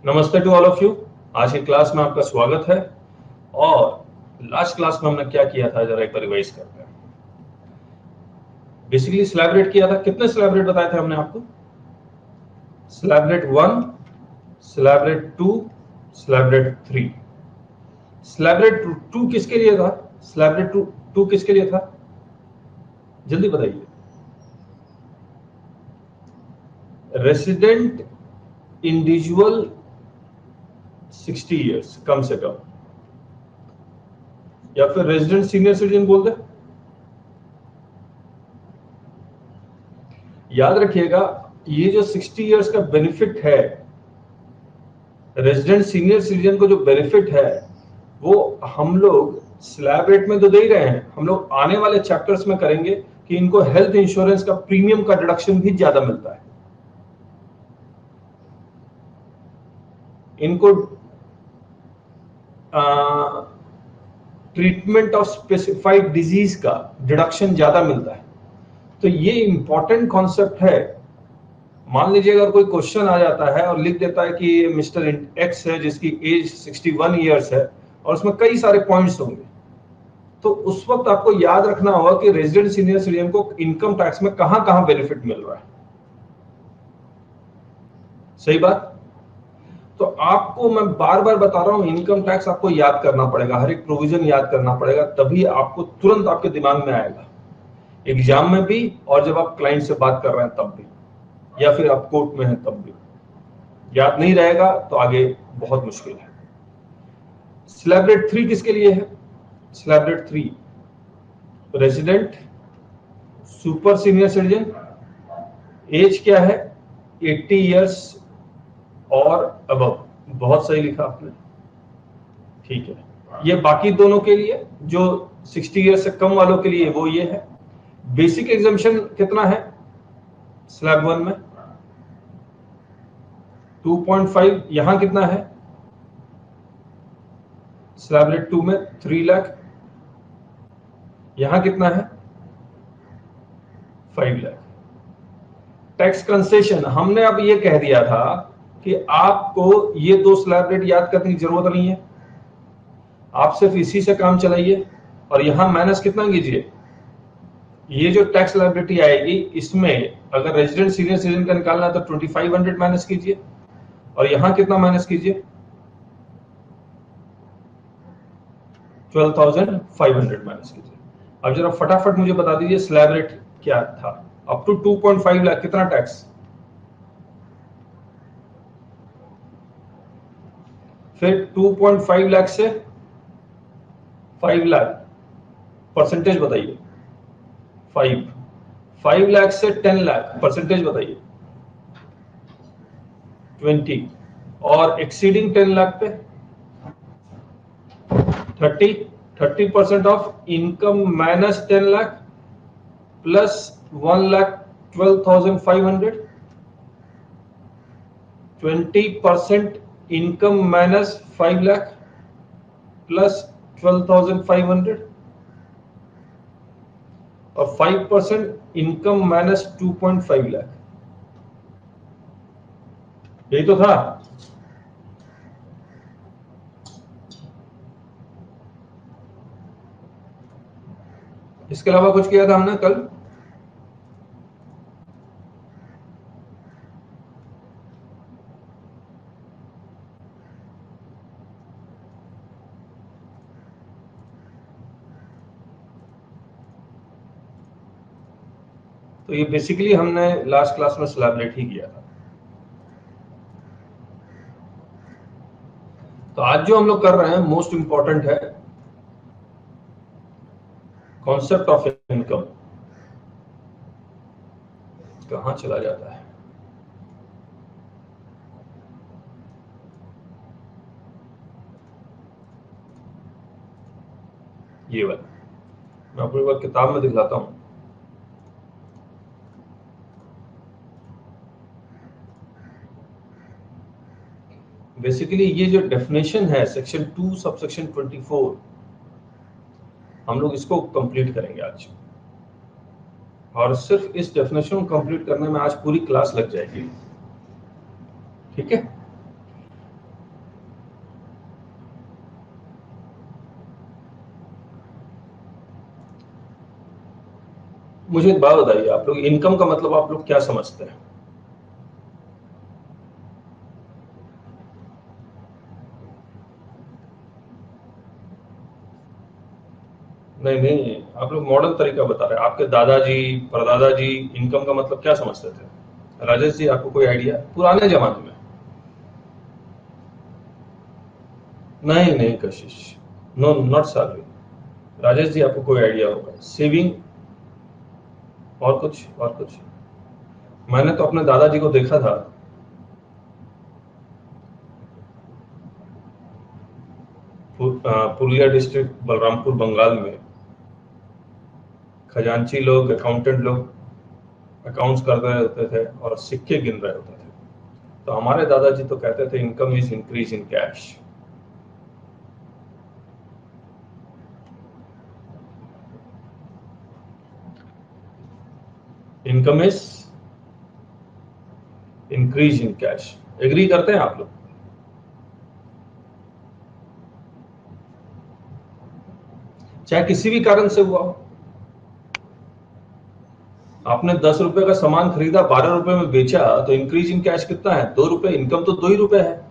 नमस्ते to all of you. आज की क्लास में आपका स्वागत है। और लास्ट क्लास में हमने क्या किया था, जरा एक बार रिवाइज करते हैं। बेसिकली स्लैब रेट किया था। कितने स्लैब रेट बताए थे हमने आपको? Slab rate 1, slab rate 2, slab rate 3। Slab rate 2 किसके लिए था? स्लैब रेट 2 किसके लिए था? जल्दी बताइए। रेसिडेंट इंडिविजुअल 60 इयर्स कम से कम, या फिर रेजिडेंट सीनियर सिटीजन बोल दे। याद रखिएगा, ये जो 60 इयर्स का बेनिफिट है, रेजिडेंट सीनियर सिटीजन को जो बेनिफिट है, वो हम लोग स्लैब रेट में तो दे ही रहे हैं। हम लोग आने वाले चैप्टर्स में करेंगे कि इनको हेल्थ इंश्योरेंस का प्रीमियम का डिडक्शन भी ज्यादा मिलता है। इनको ट्रीटमेंट ऑफ स्पेसिफाइड डिजीज का डिडक्शन ज्यादा मिलता है। तो ये इंपॉर्टेंट कॉन्सेप्ट है। मान लीजिए अगर कोई क्वेश्चन आ जाता है और लिख देता है कि मिस्टर एक्स है जिसकी एज 61 इयर्स है और उसमें कई सारे पॉइंट्स होंगे, तो उस वक्त आपको याद रखना होगा कि रेजिडेंट सीनियर सिटीजन को इनकम टैक्स में कहां कहां बेनिफिट मिल रहा है। सही बात। तो आपको मैं बार बार बता रहा हूं, इनकम टैक्स आपको याद करना पड़ेगा, हर एक प्रोविजन याद करना पड़ेगा, तभी आपको तुरंत आपके दिमाग में आएगा, एग्जाम में भी और जब आप क्लाइंट से बात कर रहे हैं तब भी, या फिर आप कोर्ट में हैं तब भी। याद नहीं रहेगा तो आगे बहुत मुश्किल है। स्लैब रेट 3 किसके लिए है? Slab rate 3 resident super senior citizen, age क्या है? 80 इयर्स और अबव। बहुत सही लिखा आपने, ठीक है। ये बाकी दोनों के लिए, जो 60 ईयर से कम वालों के लिए वो ये है। बेसिक एग्जाम्पशन कितना है स्लैब 1 में? 2.5। यहां कितना है स्लैब रेट 2 में? 3 लाख। यहां कितना है? 5 लाख। टैक्स कंसेशन हमने अब ये कह दिया था कि आपको ये दो स्लैब रेट याद करने की जरूरत नहीं है, आप सिर्फ इसी से काम चलाइए। और यहां माइनस कितना कीजिए, ये जो टैक्स लायबिलिटी आएगी इसमें अगर रेजिडेंट सीनियर सिटीजन का निकालना है तो 2500 माइनस कीजिए, और यहां कितना माइनस कीजिए? 12,500 माइनस कीजिए। अब जरा फटाफट मुझे बता दीजिए स्लैब रेट क्या था? अप टू 2.5 लाख कितना टैक्स? फिर 2.5 लाख से 5 लाख, परसेंटेज बताइए। 5 लाख से 10 लाख, परसेंटेज बताइए। 20। और एक्सीडिंग 10 लाख पे 30% of income minus 10 lakh plus 1,12,500। 20% income minus 5 lakh plus 12,500, और 5% इनकम माइनस 2.5 लाख। यही तो था। इसके अलावा कुछ किया था हमने कल? तो ये बेसिकली हमने लास्ट क्लास में स्लैब रेट ही किया था। तो आज जो हम लोग कर रहे हैं मोस्ट इंपॉर्टेंट है, कॉन्सेप्ट ऑफ इनकम। कहां चला जाता है? ये वाला मैं आपको एक बार किताब में दिखाता हूं। बेसिकली ये जो डेफिनेशन है सेक्शन 2 सबसेक्शन 24, हम लोग इसको कंप्लीट करेंगे आज। और सिर्फ इस डेफिनेशन को कंप्लीट करने में आज पूरी क्लास लग जाएगी, ठीक है। मुझे एक बात बताइए, आप लोग इनकम का मतलब आप लोग क्या समझते हैं? नहीं नहीं, आप लोग मॉडर्न तरीका बता रहे हैं। आपके दादाजी परदादाजी इनकम का मतलब क्या समझते थे? राजेश जी, आपको कोई आइडिया पुराने जमाने में? नहीं नहीं कशिश, no not salary. Rajesh ji, आपको कोई आइडिया होगा? सेविंग, और कुछ और कुछ? मैंने तो अपने दादाजी को देखा था, पुरुलिया डिस्ट्रिक्ट, बलरामपुर, बंगाल में खजांची लोग, अकाउंटेंट लोग अकाउंट्स कर रहे होते थे और सिक्के गिन रहे होते थे। तो हमारे दादाजी तो कहते थे income is increase in cash. Income is increase in cash. Agree करते हैं आप लोग? चाहे किसी भी कारण से हुआ हो, आपने 10 रुपए का सामान खरीदा, 12 रुपए में बेचा, तो इंक्रीज इन कैश कितना है? 2 रुपए। इनकम तो 2 ही रुपए है।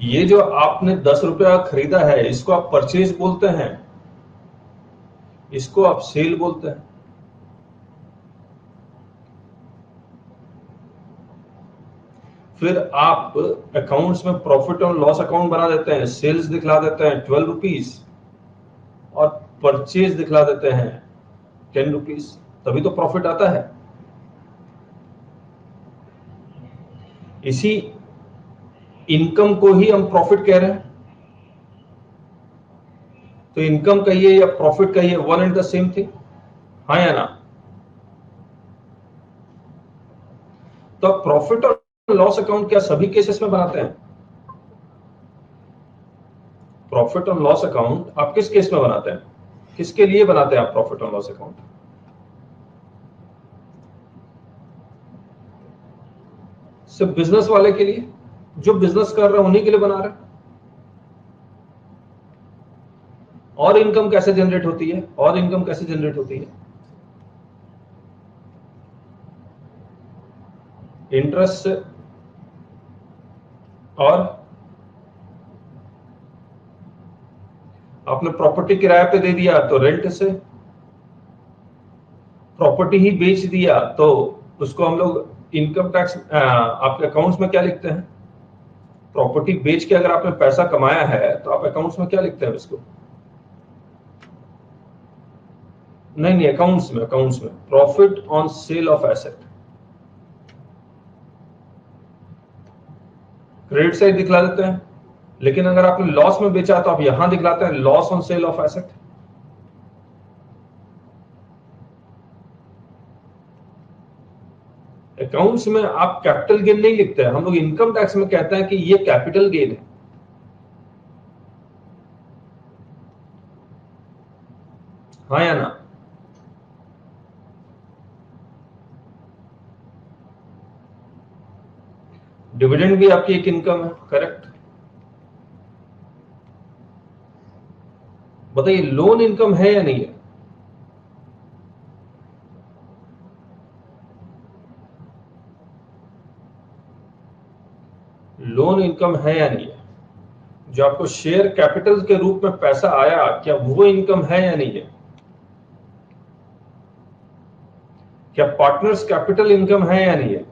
ये जो आपने 10 रुपए का खरीदा है, इसको आप परचेज बोलते हैं, इसको आप सेल बोलते हैं। फिर आप अकाउंट्स में प्रॉफिट और लॉस अकाउंट बना देते हैं, सेल्स दिखला देते हैं 12 रुपीज, और परचेज दिखला देते हैं 10 रुपीज, तभी तो प्रॉफिट आता है। इसी इनकम को ही हम प्रॉफिट कह रहे हैं। तो इनकम कहिए या प्रॉफिट कहिए, one and the same thing, हाँ या ना? तो आप प्रॉफिट और लॉस अकाउंट क्या सभी केसेस में बनाते हैं? प्रॉफिट और लॉस अकाउंट आप किस केस में बनाते हैं? किसके लिए बनाते हैं आप प्रॉफिट और लॉस अकाउंट? सिर्फ बिजनेस वाले के लिए? जो बिजनेस कर रहे हैं उन्हीं के लिए बना रहे हैं। और इनकम कैसे जनरेट होती है? और इनकम कैसे जनरेट होती है? इंटरेस्ट से, और आपने प्रॉपर्टी किराए पे दे दिया तो रेंट से, प्रॉपर्टी ही बेच दिया तो उसको हम लोग इनकम टैक्स, आपके अकाउंट्स में क्या लिखते हैं? प्रॉपर्टी बेच के अगर आपने पैसा कमाया है तो आप अकाउंट्स में क्या लिखते हैं उसको? नहीं नहीं, अकाउंट्स में profit on sale of asset, credit side दिखला देते हैं। लेकिन अगर आपने लॉस में बेचा तो आप यहां दिखलाते हैं loss on sale of asset. Accounts में आप कैपिटल गेन नहीं लिखते हैं, हम लोग इनकम टैक्स में कहते हैं कि ये कैपिटल गेन है, हाँ या ना? डिविडेंड भी आपकी एक इनकम है, करेक्ट? बताइए, लोन इनकम है या नहीं है? लोन इनकम है या नहीं है? जो आपको शेयर कैपिटल के रूप में पैसा आया, क्या वो इनकम है या नहीं है? क्या पार्टनर्स कैपिटल इनकम है या नहीं है?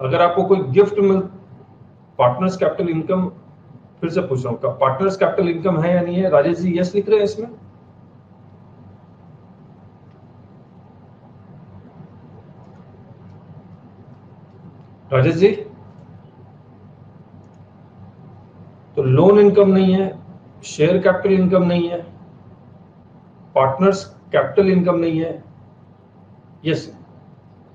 अगर आपको कोई गिफ्ट मिल, पार्टनर्स कैपिटल इनकम, फिर से पूछ रहा हूं, पार्टनर्स कैपिटल इनकम है या नहीं है? राजेश जी यस लिख रहे हैं इसमें? राजेश जी, तो लोन इनकम नहीं है, शेयर कैपिटल इनकम नहीं है, पार्टनर्स कैपिटल इनकम नहीं है। Yes,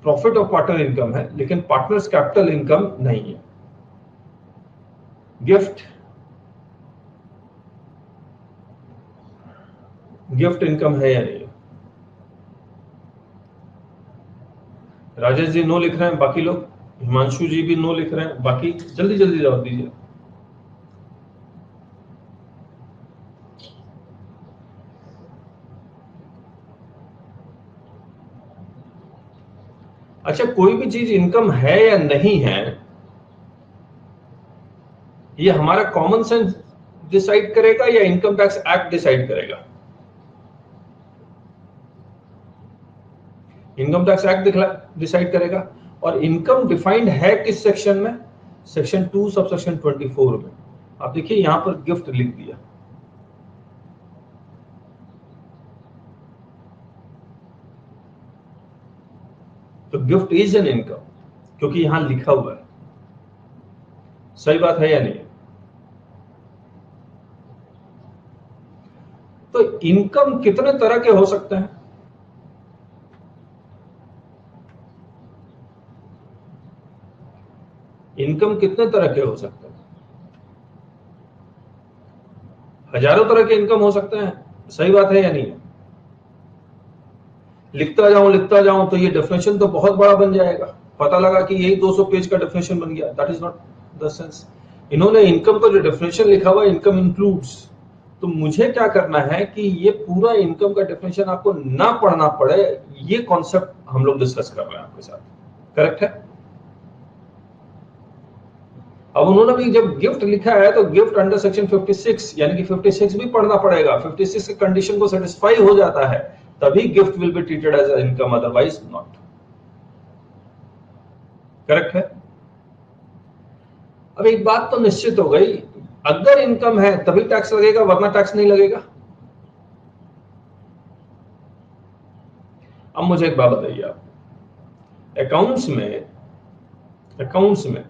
profit of partner income है, लेकिन पार्टनर्स कैपिटल इनकम नहीं है। गिफ्ट, गिफ्ट इनकम है या नहीं है? राजेश जी नो लिख रहे हैं, बाकी लोग, हिमांशु जी भी नो लिख रहे हैं, बाकी जल्दी जल्दी जवाब दीजिए। अच्छा, कोई भी चीज इनकम है या नहीं है, ये हमारा कॉमन सेंस डिसाइड करेगा या इनकम टैक्स एक्ट डिसाइड करेगा? इनकम टैक्स एक्ट डिसाइड करेगा। और इनकम डिफाइंड है किस सेक्शन में? सेक्शन 2 सब सेक्शन 24 में। आप देखिए यहां पर गिफ्ट लिख दिया, तो गिफ्ट इज एन इनकम क्योंकि यहां लिखा हुआ है। सही बात है या नहीं? तो इनकम कितने तरह के हो सकते हैं? इनकम कितने तरह के हो सकते हैं? हजारों तरह के इनकम हो सकते हैं। सही बात है या नहीं? लिखता जाऊं तो ये डेफिनेशन तो बहुत बड़ा बन जाएगा। पता लगा कि यही 200 पेज का डेफिनेशन बन गया। That is not the sense. इन्होंने इनकम का जो डेफिनेशन लिखा हुआ है, इनकम इंक्लूड्स, तो मुझे क्या करना है कि ये पूरा इनकम का डेफिनेशन आपको ना पढ़ना पड़े। ये कॉन्सेप्ट हम लोग डिस्कस कर रहे हैं आपके साथ। करेक्ट है? अब उन्होंने भी जब गिफ्ट लिखा है तो गिफ्ट अंडर सेक्शन 56 यानी कि 56 भी पढ़ना पड़ेगा। 56 की कंडीशन को सेटिस्फाई हो जाता है तभी gift will be treated as income, otherwise not. Correct है? अब एक बात तो निश्चित हो गई, अगर इनकम है तभी टैक्स लगेगा वरना टैक्स नहीं लगेगा। अब मुझे एक बात बताइए, आप अकाउंट्स में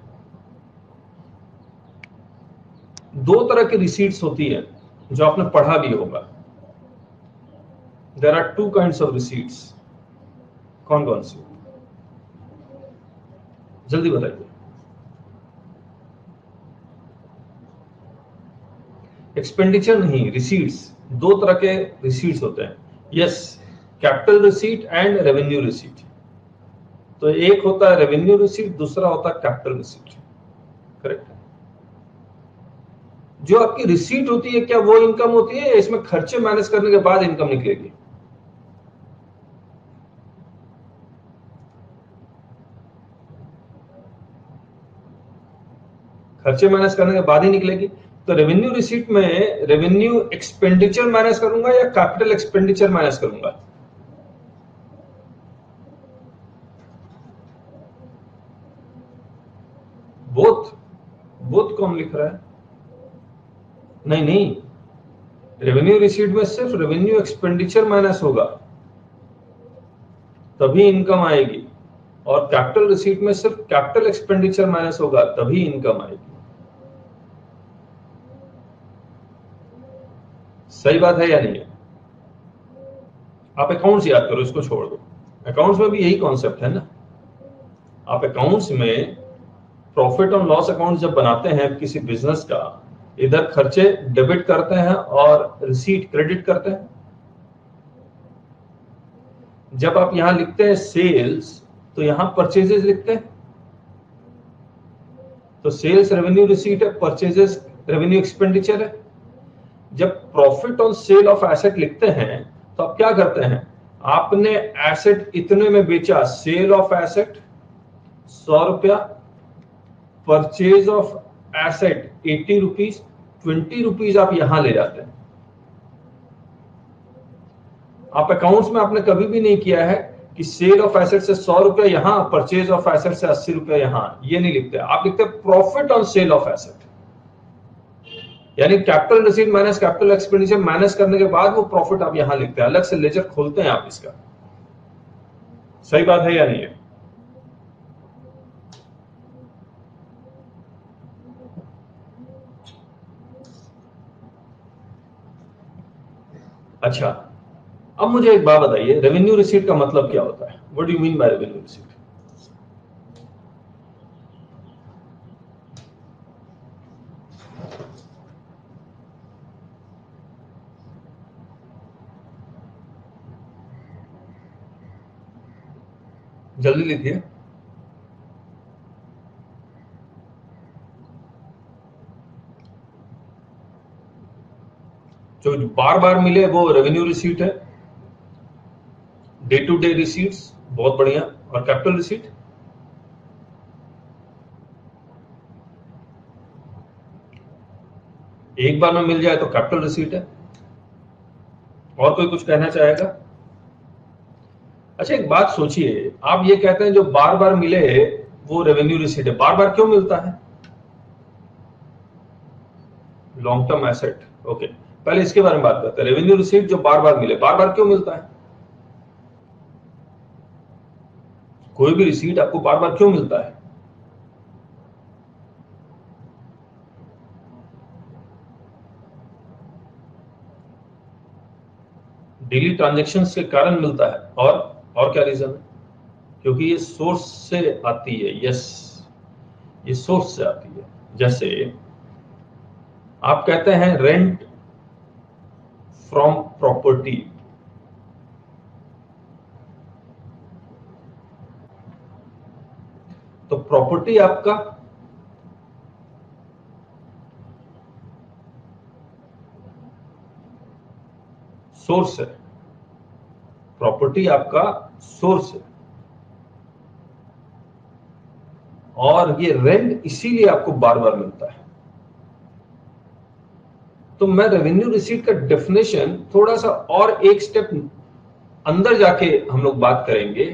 दो तरह की रिसीट्स होती है जो आपने पढ़ा भी होगा। There are two kinds of receipts. कौन कौन सी? जल्दी बताइए। एक्सपेंडिचर नहीं, रिसीट्स। दो तरह के रिसीट्स होते हैं। Yes, capital receipt and revenue receipt. तो एक होता है रेवेन्यू रिसीट, दूसरा होता है कैपिटल रिसीट। करेक्ट? जो आपकी रिसीट होती है क्या वो इनकम होती है या इसमें खर्चे मैनेज करने के बाद इनकम निकलेगी? खर्चे मैनेज करने के बाद ही निकलेगी। तो रेवेन्यू रिसीट में रेवेन्यू एक्सपेंडिचर मैनेज करूंगा या कैपिटल एक्सपेंडिचर मैनेज करूंगा? बोथ। बोथ कौन लिख रहा है? नहीं नहीं, रेवेन्यू रिसीट में सिर्फ रेवेन्यू एक्सपेंडिचर माइनस होगा तभी इनकम आएगी, और कैपिटल रिसीट में सिर्फ कैपिटल एक्सपेंडिचर माइनस होगा तभी इनकम आएगी। सही बात है या नहीं है? आप अकाउंट्स याद करो, इसको छोड़ दो। अकाउंट्स में भी यही कॉन्सेप्ट है ना। आप अकाउंट्स में प्रॉफिट और लॉस अकाउंट जब बनाते हैं किसी बिजनेस का, इधर खर्चे डेबिट करते हैं और रिसीट क्रेडिट करते हैं। जब आप यहां लिखते हैं सेल्स तो यहां परचेजेस लिखते हैं, तो सेल्स रेवेन्यू रिसीट है, परचेजेस रेवेन्यू एक्सपेंडिचर है। जब profit on sale of asset लिखते हैं तो आप क्या करते हैं? आपने एसेट इतने में बेचा, सेल ऑफ एसेट 100 रुपया, purchase of asset 80 rupees, 20 rupees आप यहां ले जाते हैं। आप अकाउंट्स में आपने कभी भी नहीं किया है कि सेल ऑफ एसेट से 100 रुपया यहां, परचेज ऑफ एसेट से 80 रुपया यहां, ये नहीं लिखते। आप लिखते हैं profit on sale of asset, यानी capital receipt minus capital expenditure minus करने के बाद वो प्रॉफिट आप यहां लिखते हैं, अलग से लेजर खोलते हैं आप इसका। सही बात है या नहीं है? अच्छा, अब मुझे एक बात बताइए, रेवेन्यू रिसीट का मतलब क्या होता है? What do you mean by revenue receipt? जल्दी लिखिए। जो बार बार मिले वो रेवेन्यू रिसीट है। डे टू डे रिसीट्स, बहुत बढ़िया। और कैपिटल रिसीट एक बार में मिल जाए तो कैपिटल रिसीट है। और कोई कुछ कहना चाहेगा? अच्छा, एक बात सोचिए, आप ये कहते हैं जो बार बार मिले वो रेवेन्यू रिसीट है, बार बार क्यों मिलता है? लॉन्ग टर्म एसेट, ओके, पहले इसके बारे में बात करते हैं। रेवेन्यू रिसीट जो बार बार मिले, बार बार क्यों मिलता है? कोई भी रिसीट आपको बार बार क्यों मिलता है? डेली ट्रांजैक्शंस के कारण मिलता है। और क्या रीजन है? क्योंकि ये सोर्स से आती है। यस, ये सोर्स से आती है। जैसे आप कहते हैं रेंट फ्रॉम प्रॉपर्टी, तो प्रॉपर्टी आपका सोर्स है, प्रॉपर्टी आपका सोर्स है, और ये रेंट इसीलिए आपको बार बार मिलता है। तो मैं रेवेन्यू रिसीट का डेफिनेशन थोड़ा सा और एक स्टेप अंदर जाके हम लोग बात करेंगे।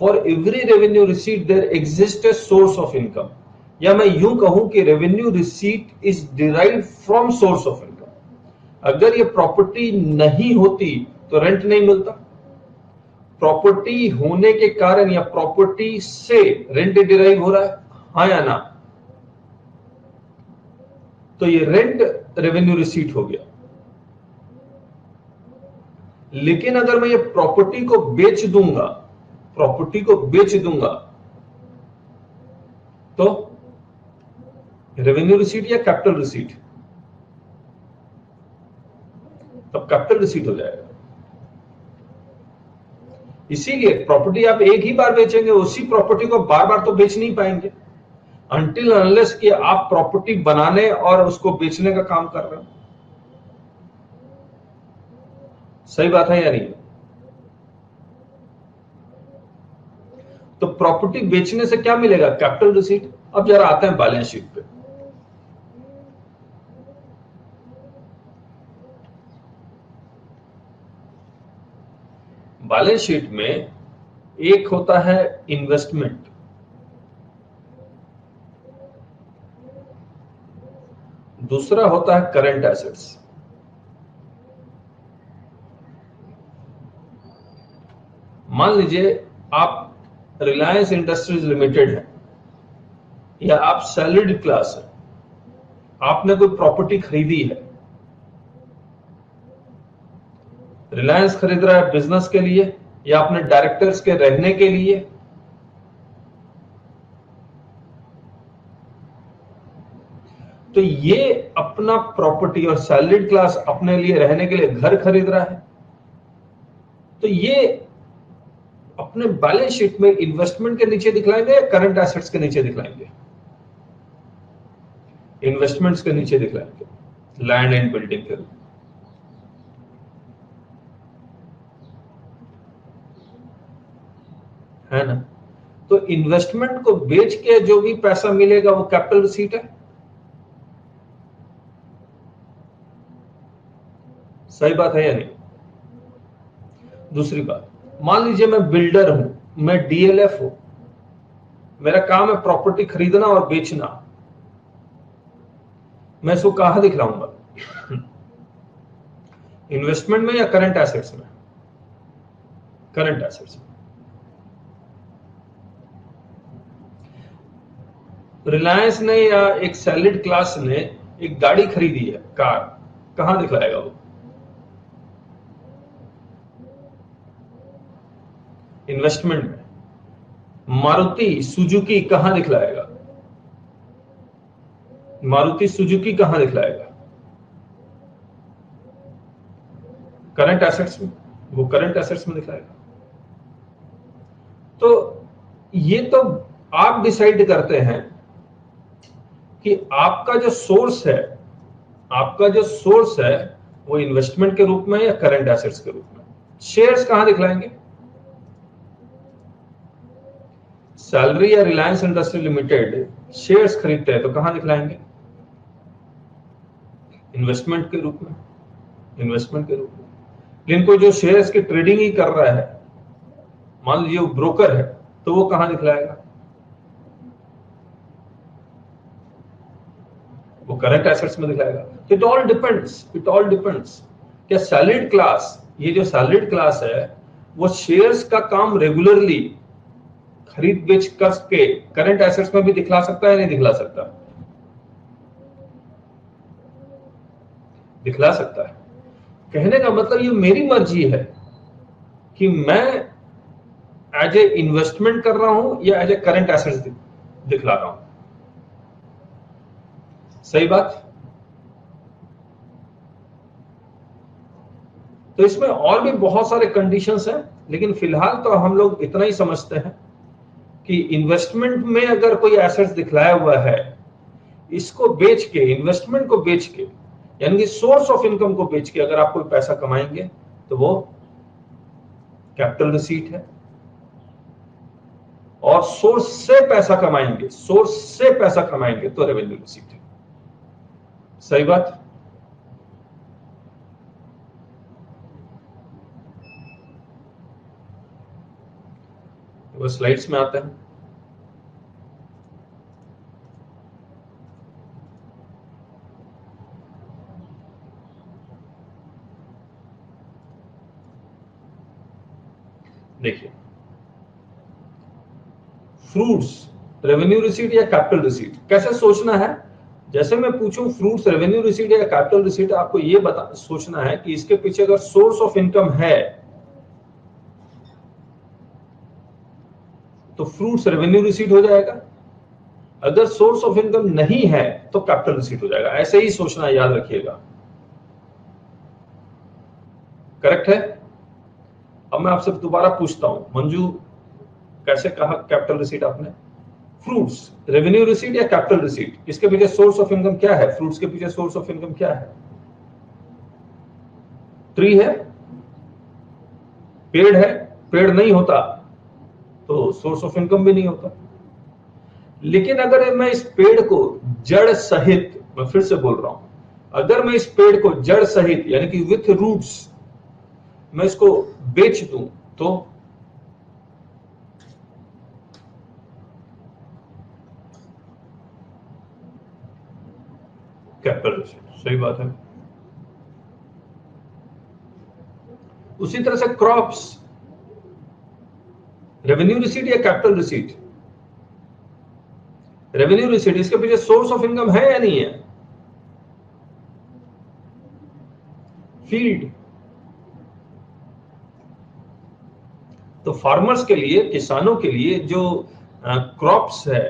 For every revenue receipt there exist a source of income, या मैं यूं कहूं कि revenue receipt is derived from source of income. अगर ये प्रॉपर्टी नहीं होती तो रेंट नहीं मिलता, प्रॉपर्टी होने के कारण या प्रॉपर्टी से रेंट डिराइव हो रहा है, हाँ या ना? तो ये रेंट रेवेन्यू रिसीट हो गया। लेकिन अगर मैं ये प्रॉपर्टी को बेच दूंगा, प्रॉपर्टी को बेच दूंगा, तो रेवेन्यू रिसीट या कैपिटल रिसीट? तब कैपिटल रिसीट हो जाएगा। इसीलिए प्रॉपर्टी आप एक ही बार बेचेंगे, उसी प्रॉपर्टी को बार बार तो बेच नहीं पाएंगे अनटिल अनलेस कि आप प्रॉपर्टी बनाने और उसको बेचने का काम कर रहे हो। सही बात है या नहीं? तो प्रॉपर्टी बेचने से क्या मिलेगा? Capital receipt. अब जरा आते हैं बैलेंस शीट पे। बैलेंस शीट में एक होता है इन्वेस्टमेंट, दूसरा होता है करंट एसेट्स। मान लीजिए आप रिलायंस इंडस्ट्रीज लिमिटेड है, या आप सैलरीड क्लास है, आपने कोई प्रॉपर्टी खरीदी है। रिलायंस खरीद रहा है बिजनेस के लिए या अपने डायरेक्टर्स के रहने के लिए। तो ये अपना प्रॉपर्टी और सैलरीड क्लास अपने लिए रहने के लिए घर खरीद रहा है, तो ये अपने बैलेंस शीट में इन्वेस्टमेंट के नीचे दिखलाएंगे या करंट एसेट्स के नीचे दिखलाएंगे? इन्वेस्टमेंट्स के नीचे दिखलाएंगे, लैंड एंड बिल्डिंग के रूप में। है ना? तो इन्वेस्टमेंट को बेच के जो भी पैसा मिलेगा वो कैपिटल रिसीट है। सही बात है या नहीं? दूसरी बात, मान लीजिए मैं बिल्डर हूं, मैं डीएलएफ हूं, मेरा काम है प्रॉपर्टी खरीदना और बेचना। मैं इसको कहां दिखलाऊंगा? इन्वेस्टमेंट में या करंट एसेट्स में? करंट एसेट्स में। रिलायंस ने या एक सैलरीड क्लास ने एक गाड़ी खरीदी है, कार, कहां दिखलाएगा वो? इन्वेस्टमेंट में। मारुति सुजुकी कहां दिखलाएगा? मारुति सुजुकी कहां दिखलाएगा? करंट एसेट्स में। वो करंट एसेट्स में दिखलाएगा। तो ये तो आप डिसाइड करते हैं कि आपका जो सोर्स है, आपका जो सोर्स है वो इन्वेस्टमेंट के रूप में या करंट एसेट्स के रूप में। शेयर्स कहां दिखलाएंगे? सैलरी या रिलायंस इंडस्ट्री लिमिटेड शेयर्स खरीदते हैं तो कहां दिखलाएंगे? इन्वेस्टमेंट के रूप में, इन्वेस्टमेंट के रूप में। लेकिन कोई जो शेयर्स की ट्रेडिंग ही कर रहा है, मान लीजिए वो ब्रोकर है, तो वो कहां दिखलाएगा? वो करंट एसेट्स में दिखाएगा। It all depends, it all depends. क्या सैलरीड क्लास, ये जो सैलरीड क्लास है, वो शेयर्स का काम रेगुलरली खरीद बेच करके करंट एसेट्स में भी दिखला सकता है? नहीं दिखला सकता? दिखला सकता है। कहने का मतलब ये मेरी मर्जी है कि मैं एज ए इन्वेस्टमेंट कर रहा हूं या एज ए करंट एसेट्स दिखला रहा हूं। सही बात। तो इसमें और भी बहुत सारे कंडीशंस हैं, लेकिन फिलहाल तो हम लोग इतना ही समझते हैं कि इन्वेस्टमेंट में अगर कोई एसेट्स दिखलाया हुआ है, इसको बेच के, इन्वेस्टमेंट को बेच के, यानी कि सोर्स ऑफ इनकम को बेच के अगर आप कोई पैसा कमाएंगे तो वो कैपिटल रिसीट है। और सोर्स से पैसा कमाएंगे, सोर्स से पैसा कमाएंगे तो रेवेन्यू रिसीट है। सही बात। वो स्लाइड्स में आते हैं। देखिए, फ्रूट्स रेवेन्यू रिसीट या कैपिटल रिसीट, कैसे सोचना है? जैसे मैं पूछूं फ्रूट्स रेवेन्यू रिसीट या कैपिटल रिसीट, आपको ये सोचना है कि इसके पीछे अगर सोर्स ऑफ इनकम है तो फ्रूट्स रेवेन्यू रिसीट हो जाएगा, अगर सोर्स ऑफ इनकम नहीं है तो कैपिटल रिसीट हो जाएगा। ऐसे ही सोचना, याद रखिएगा। करेक्ट है? अब मैं आपसे दोबारा पूछता हूं, मंजू कैसे कहा कैपिटल रिसीट आपने? फ्रूट्स रेवेन्यू रिसीट या कैपिटल रिसीट, इसके पीछे सोर्स ऑफ इनकम क्या है? फ्रूट्स के पीछे सोर्स ऑफ इनकम क्या है? ट्री है, पेड़ है। पेड़ नहीं होता तो सोर्स ऑफ इनकम भी नहीं होता। लेकिन अगर मैं इस पेड़ को जड़ सहित, मैं फिर से बोल रहा हूं, अगर मैं इस पेड़ को जड़ सहित यानी कि विथ रूट्स मैं इसको बेच दूं तो कैपिटल रिसीट। सही बात है। उसी तरह से क्रॉप्स रेवेन्यू रिसीट या कैपिटल रिसीट? रेवेन्यू रिसीट, इसके पीछे सोर्स ऑफ इनकम है या नहीं है? फील्ड। तो फार्मर्स के लिए, किसानों के लिए जो क्रॉप्स है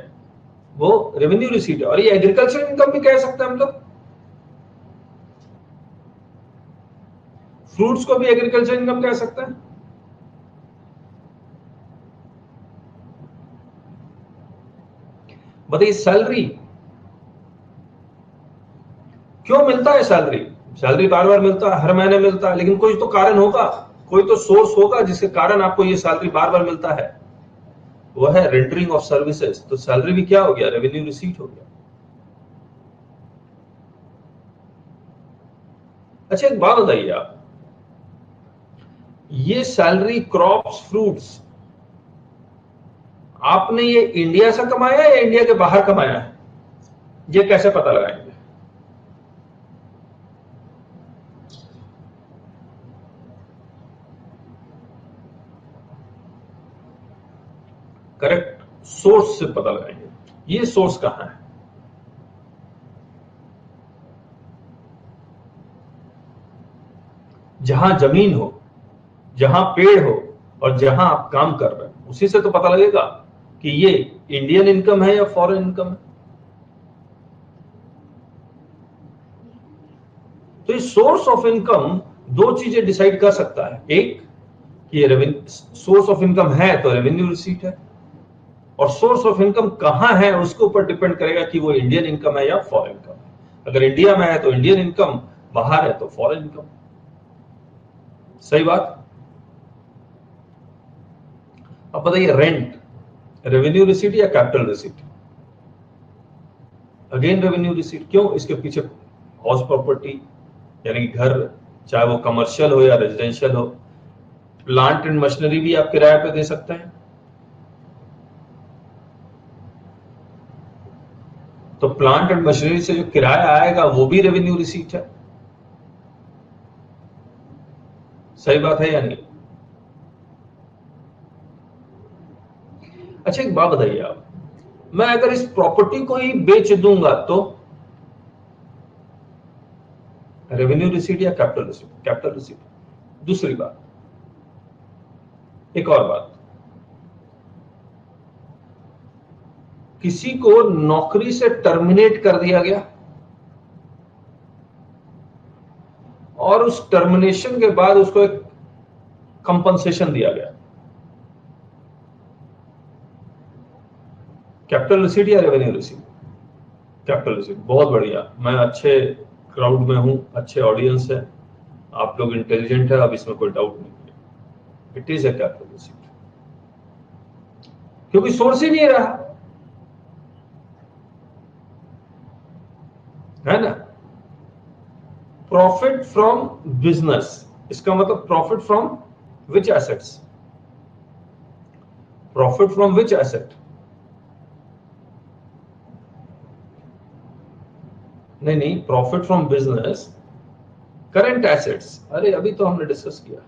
वो रेवेन्यू रिसीट है। और ये एग्रीकल्चर इनकम भी कह सकते हैं हम लोग। फ्रूट्स को भी एग्रीकल्चर इनकम कह सकते हैं। बताइए, सैलरी क्यों मिलता है? सैलरी, सैलरी बार बार मिलता है, हर महीने मिलता है, लेकिन कोई तो कारण होगा, कोई तो सोर्स होगा जिसके कारण आपको ये सैलरी बार बार मिलता है। वो है रेंडरिंग ऑफ सर्विसेज। तो सैलरी भी क्या हो गया? रेवेन्यू रिसीट हो गया। अच्छा, एक बात बताइए आप, ये सैलरी, क्रॉप्स, फ्रूट्स, आपने ये इंडिया से कमाया है या इंडिया के बाहर कमाया है? ये कैसे पता लगाएंगे? करेक्ट, सोर्स से पता लगाएंगे। ये सोर्स कहां है? जहां जमीन हो, जहां पेड़ हो और जहां आप काम कर रहे हैं, उसी से तो पता लगेगा कि ये इंडियन इनकम है या फॉरेन इनकम है। तो ये सोर्स ऑफ इनकम दो चीजें डिसाइड कर सकता है। एक कि ये रेवेन्यू सोर्स ऑफ इनकम है तो रेवेन्यू रिसीट है, और सोर्स ऑफ इनकम कहां है उसके ऊपर डिपेंड करेगा कि वो इंडियन इनकम है या फॉरेन इनकम है। अगर इंडिया में है तो इंडियन इनकम, बाहर है तो फॉरेन इनकम। सही बात। अब बताइए, रेंट, रेवेन्यू रिसीट या capital receipt? Again revenue receipt. क्यों? इसके पीछे हाउस प्रॉपर्टी यानी घर, चाहे वो कमर्शियल हो या रेजिडेंशियल हो। प्लांट एंड मशीनरी भी आप किराए पे दे सकते हैं, तो प्लांट एंड मशीनरी से जो किराया आएगा वो भी रेवेन्यू रिसीट है। सही बात है या नहीं? अच्छा एक बात बताइए आप, मैं अगर इस प्रॉपर्टी को ही बेच दूंगा तो रेवेन्यू रिसीट या कैपिटल रिसीट? Capital receipt. दूसरी बात, एक और बात, किसी को नौकरी से टर्मिनेट कर दिया गया और उस टर्मिनेशन के बाद उसको एक कंपनसेशन दिया गया, कैपिटल रिसीट या रेवेन्यू रिसीट? Capital receipt. बहुत बढ़िया, मैं अच्छे क्राउड में हूं, अच्छे ऑडियंस है, आप लोग इंटेलिजेंट है, अब इसमें कोई डाउट नहीं है, it is a capital receipt, क्योंकि सोर्स ही नहीं रहा, है ना। प्रॉफिट फ्रॉम बिजनेस, इसका मतलब profit from which assets? Profit from which asset? नहीं, profit from business, current assets. अरे अभी तो हमने डिस्कस किया,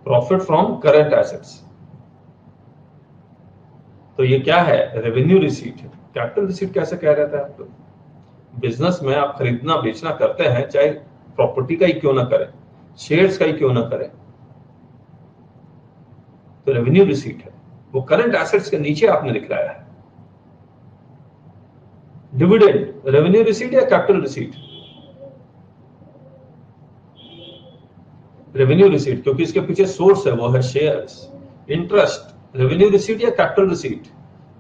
प्रॉफिट फ्रॉम करंट एसेट्स, तो ये क्या है? रेवेन्यू रिसीट है। कैपिटल रिसीट कैसे कह रहे थे आप लोग? बिजनेस में आप खरीदना बेचना करते हैं, चाहे प्रॉपर्टी का ही क्यों ना करें, शेयर्स का ही क्यों ना करें, तो रेवेन्यू रिसीट है, वो करंट एसेट्स के नीचे आपने दिखलाया है। डिविडेंड रेवेन्यू रिसीट या कैपिटल रिसीट? रेवेन्यू रिसीट, क्योंकि इसके पीछे सोर्स है, वो है शेयर्स। इंटरेस्ट रेवेन्यू रिसीट या कैपिटल रिसीट?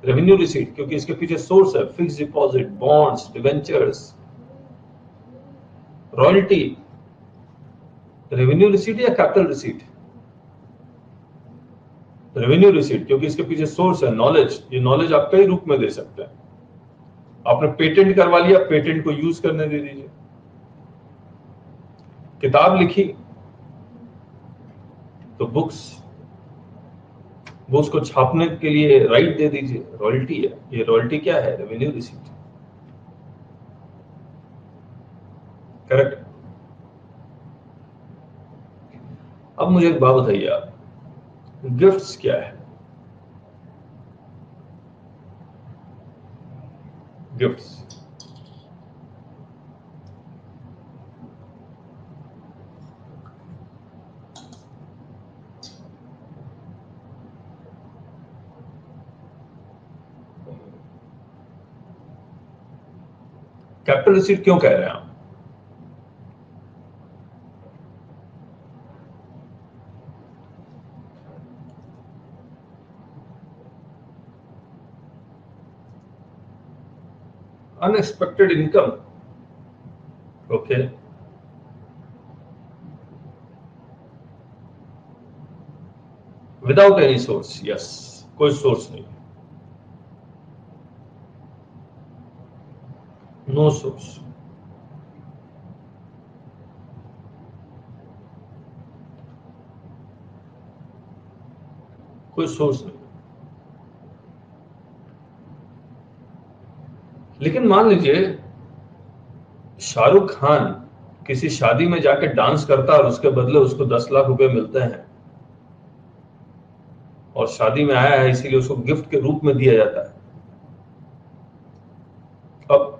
रेवेन्यू रिसीट, क्योंकि इसके पीछे सोर्स है, fix deposit, bonds, debentures. Royalty revenue receipt या कैपिटल रिसीट? रेवेन्यू रिसीट, क्योंकि इसके पीछे सोर्स है, नॉलेज। ये नॉलेज आप कई रूप में दे सकते हैं। आपने पेटेंट करवा लिया, पेटेंट को यूज करने दे दीजिए। किताब लिखी तो बुक्स को छापने के लिए राइट दे दीजिए, रॉयल्टी है। ये रॉयल्टी क्या है? Revenue receipt. करेक्ट। अब मुझे एक बात बताइए आप, गिफ्ट्स क्या है? गिफ्ट्स कैपिटल रिसीट क्यों कह रहे हैं आप? Unexpected income, okay. Without any source, yes, कोई सोर्स नहीं, नो सोर्स। कोई सोर्स नहीं। लेकिन मान लीजिए शाहरुख खान किसी शादी में जाके डांस करता है और उसके बदले उसको 10 लाख रुपए मिलते हैं, और शादी में आया है इसीलिए उसको गिफ्ट के रूप में दिया जाता है। अब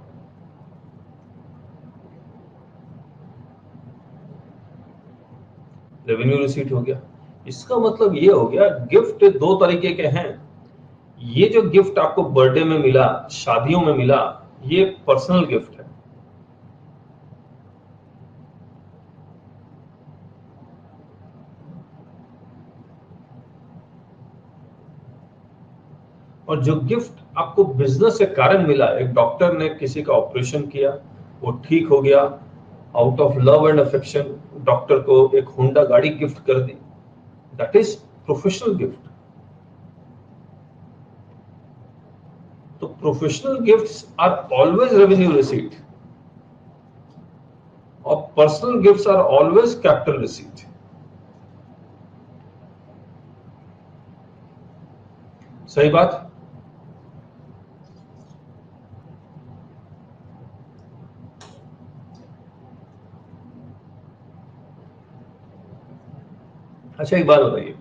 रेवेन्यू रिसीट हो गया। इसका मतलब ये हो गया, गिफ्ट दो तरीके के हैं। ये जो गिफ्ट आपको बर्थडे में मिला, शादियों में मिला, ये पर्सनल गिफ्ट है, और जो गिफ्ट आपको बिजनेस के कारण मिला, एक डॉक्टर ने किसी का ऑपरेशन किया, वो ठीक हो गया, out of love and affection, doctor को एक होंडा गाड़ी गिफ्ट कर दी, दैट इज प्रोफेशनल गिफ्ट। तो professional gifts are always revenue receipt और personal gifts are always capital receipt. सही बात। अच्छा एक बात बताइए,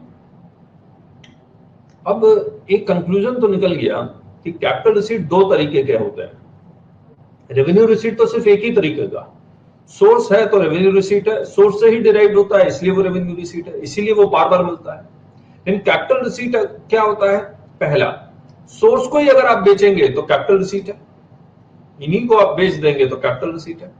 अब एक कंक्लूजन तो निकल गया कि कैपिटल रिसीट दो तरीके के होते हैं। रेवेन्यू रिसीट तो सिर्फ एक ही तरीके का, सोर्स है तो रेवेन्यू रिसीट है, सोर्स से ही डिराइव होता है इसलिए वो रेवेन्यू रिसीट है, इसीलिए वो बार बार मिलता है। लेकिन कैपिटल रिसीट क्या होता है? पहला, सोर्स को ही अगर आप बेचेंगे तो कैपिटल रिसीट है, इन्हीं को आप बेच देंगे तो कैपिटल रिसीट है।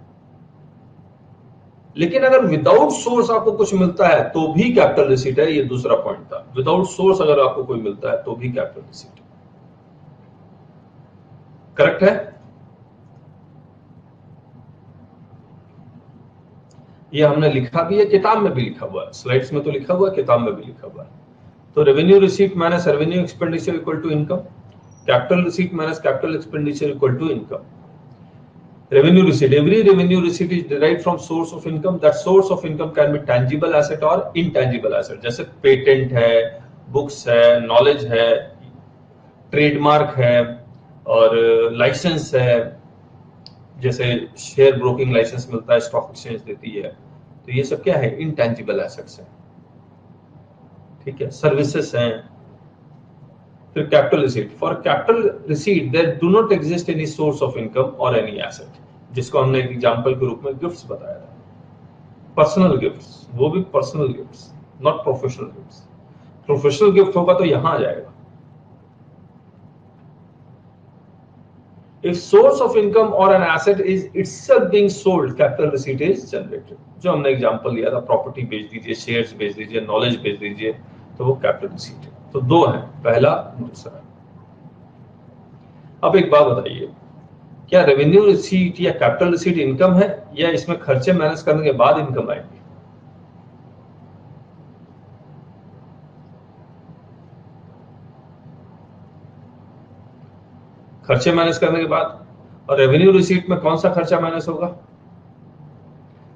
लेकिन अगर विदाउट सोर्स आपको कुछ मिलता है तो भी कैपिटल रिसीट है, ये दूसरा पॉइंट था। विदाउट सोर्स अगर आपको कोई मिलता है तो भी कैपिटल रिसीट है। करेक्ट है? ये हमने लिखा भी है, किताब में भी लिखा हुआ है, स्लाइड्स में तो लिखा हुआ है, किताब में भी लिखा हुआ है। तो revenue receipt minus revenue expenditure equal to income, capital receipt minus capital expenditure equal to income. Revenue receipt, every revenue receipt is derived from source of income. That source of income can be tangible asset or intangible asset. जैसे patent है, books है, knowledge है, trademark है और licence है। जैसे share broking licence मिलता है, स्टॉक एक्सचेंज देती है, तो ये सब क्या है? इंटेंजिबल एसेट्स है। ठीक है, सर्विसेज हैं। फिर capital receipt, for capital receipt there do not exist any source of income और एनी एसेट, जिसको हमने एग्जांपल के रूप में गिफ्ट्स बताया था। पर्सनल गिफ्ट्स, वो भी personal gifts, not professional gifts. Professional gift होगा तो यहां आ जाएगा। If source of income or an asset is itself being sold, capital receipt is generated. जो हमने एग्जांपल लिया था, प्रॉपर्टी बेच दीजिए, शेयर्स बेच दीजिए, नॉलेज बेच दीजिए, तो वो कैपिटल रिसीट है। तो दो है, पहला दूसरा। अब एक बात बताइए, क्या रेवेन्यू रिसीट या कैपिटल रिसीट इनकम है या इसमें खर्चे मैनेज करने के बाद इनकम आएगी? खर्चे मैनेज करने के बाद। और रेवेन्यू रिसीट में कौन सा खर्चा मैनेज होगा?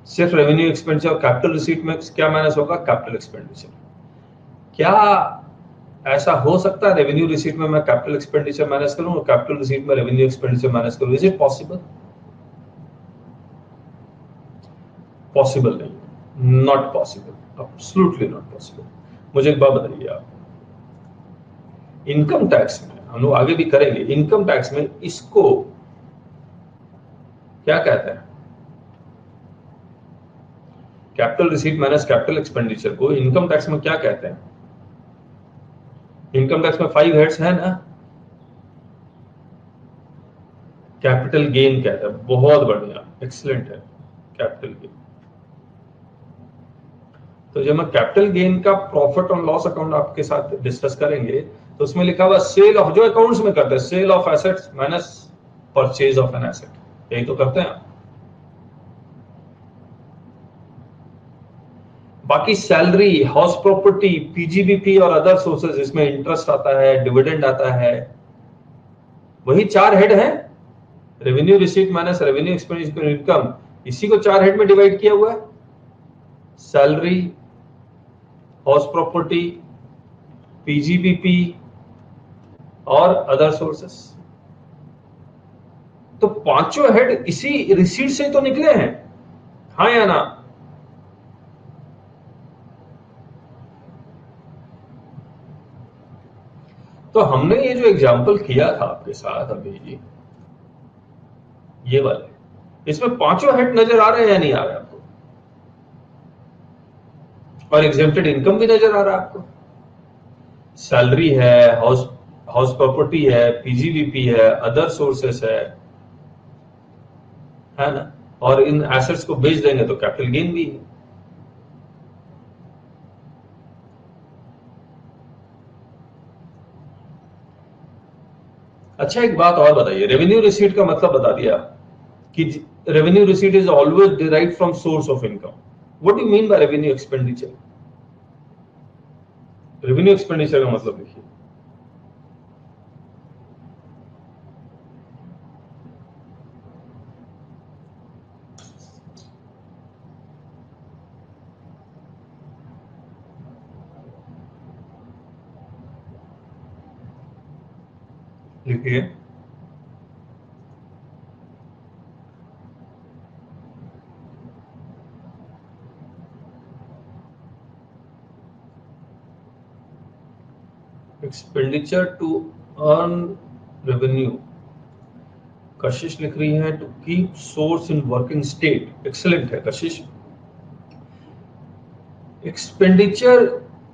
सिर्फ रेवेन्यू एक्सपेंडिचर। और कैपिटल रिसीट में क्या मैनेज होगा? Capital expenditure. क्या ऐसा हो सकता है रेवेन्यू रिसीट में मैं कैपिटल एक्सपेंडिचर मैनेज करूं और कैपिटल रिसीट में रेवेन्यू एक्सपेंडिचर मैनेज करूं? Is it possible? पॉसिबल नहीं, not possible, absolutely not possible. मुझे एक बात बताइए आप, इनकम टैक्स में, हम लोग आगे भी करेंगे, इनकम टैक्स में इसको क्या कहते हैं? Capital receipt minus capital expenditure को इनकम टैक्स में क्या कहते हैं? इनकम टैक्स में 5 हेड्स है ना? कैपिटल गेन कहते हैं। बहुत बढ़िया, एक्सीलेंट है कैपिटल गेन। तो जब मैं कैपिटल गेन का प्रॉफिट और लॉस अकाउंट आपके साथ डिस्कस करेंगे तो उसमें लिखा हुआ सेल ऑफ, जो अकाउंट्स में करते हैं, sale of assets minus purchase of an asset, यही तो करते हैं। बाकी सैलरी, हाउस प्रॉपर्टी, पीजीबीपी और अदर सोर्सेज, इसमें इंटरेस्ट आता है, डिविडेंड आता है, वही 4 हेड है। Revenue receipt minus revenue expenditure income, इसी को 4 हेड में डिवाइड किया हुआ है। सैलरी, हाउस प्रॉपर्टी, पीजीबीपी और अदर सोर्सेस। तो पांचों हेड इसी रिसीट से तो निकले हैं, हाँ या ना? तो हमने ये जो एग्जाम्पल किया था आपके साथ अभी, ये वाले, इसमें पांचों हेड नजर आ रहे हैं या नहीं आ रहे आपको? और एग्जेम्प्टेड इनकम भी नजर आ रहा है आपको? सैलरी है, हाउस प्रॉपर्टी है, पीजीबीपी है, अदर सोर्सेस है ना? और इन एसेट्स को बेच देंगे तो कैपिटल गेन भी है। अच्छा एक बात और बताइए, रेवेन्यू रिसीट का मतलब बता दिया कि revenue receipt is always derived from source of income. What do mean by revenue expenditure? Revenue expenditure का मतलब देखिए, लिखिए एक्सपेंडिचर टू अर्न रेवेन्यू। कशिश लिख रही है to keep source in working state. Excellent है Kashish. Expenditure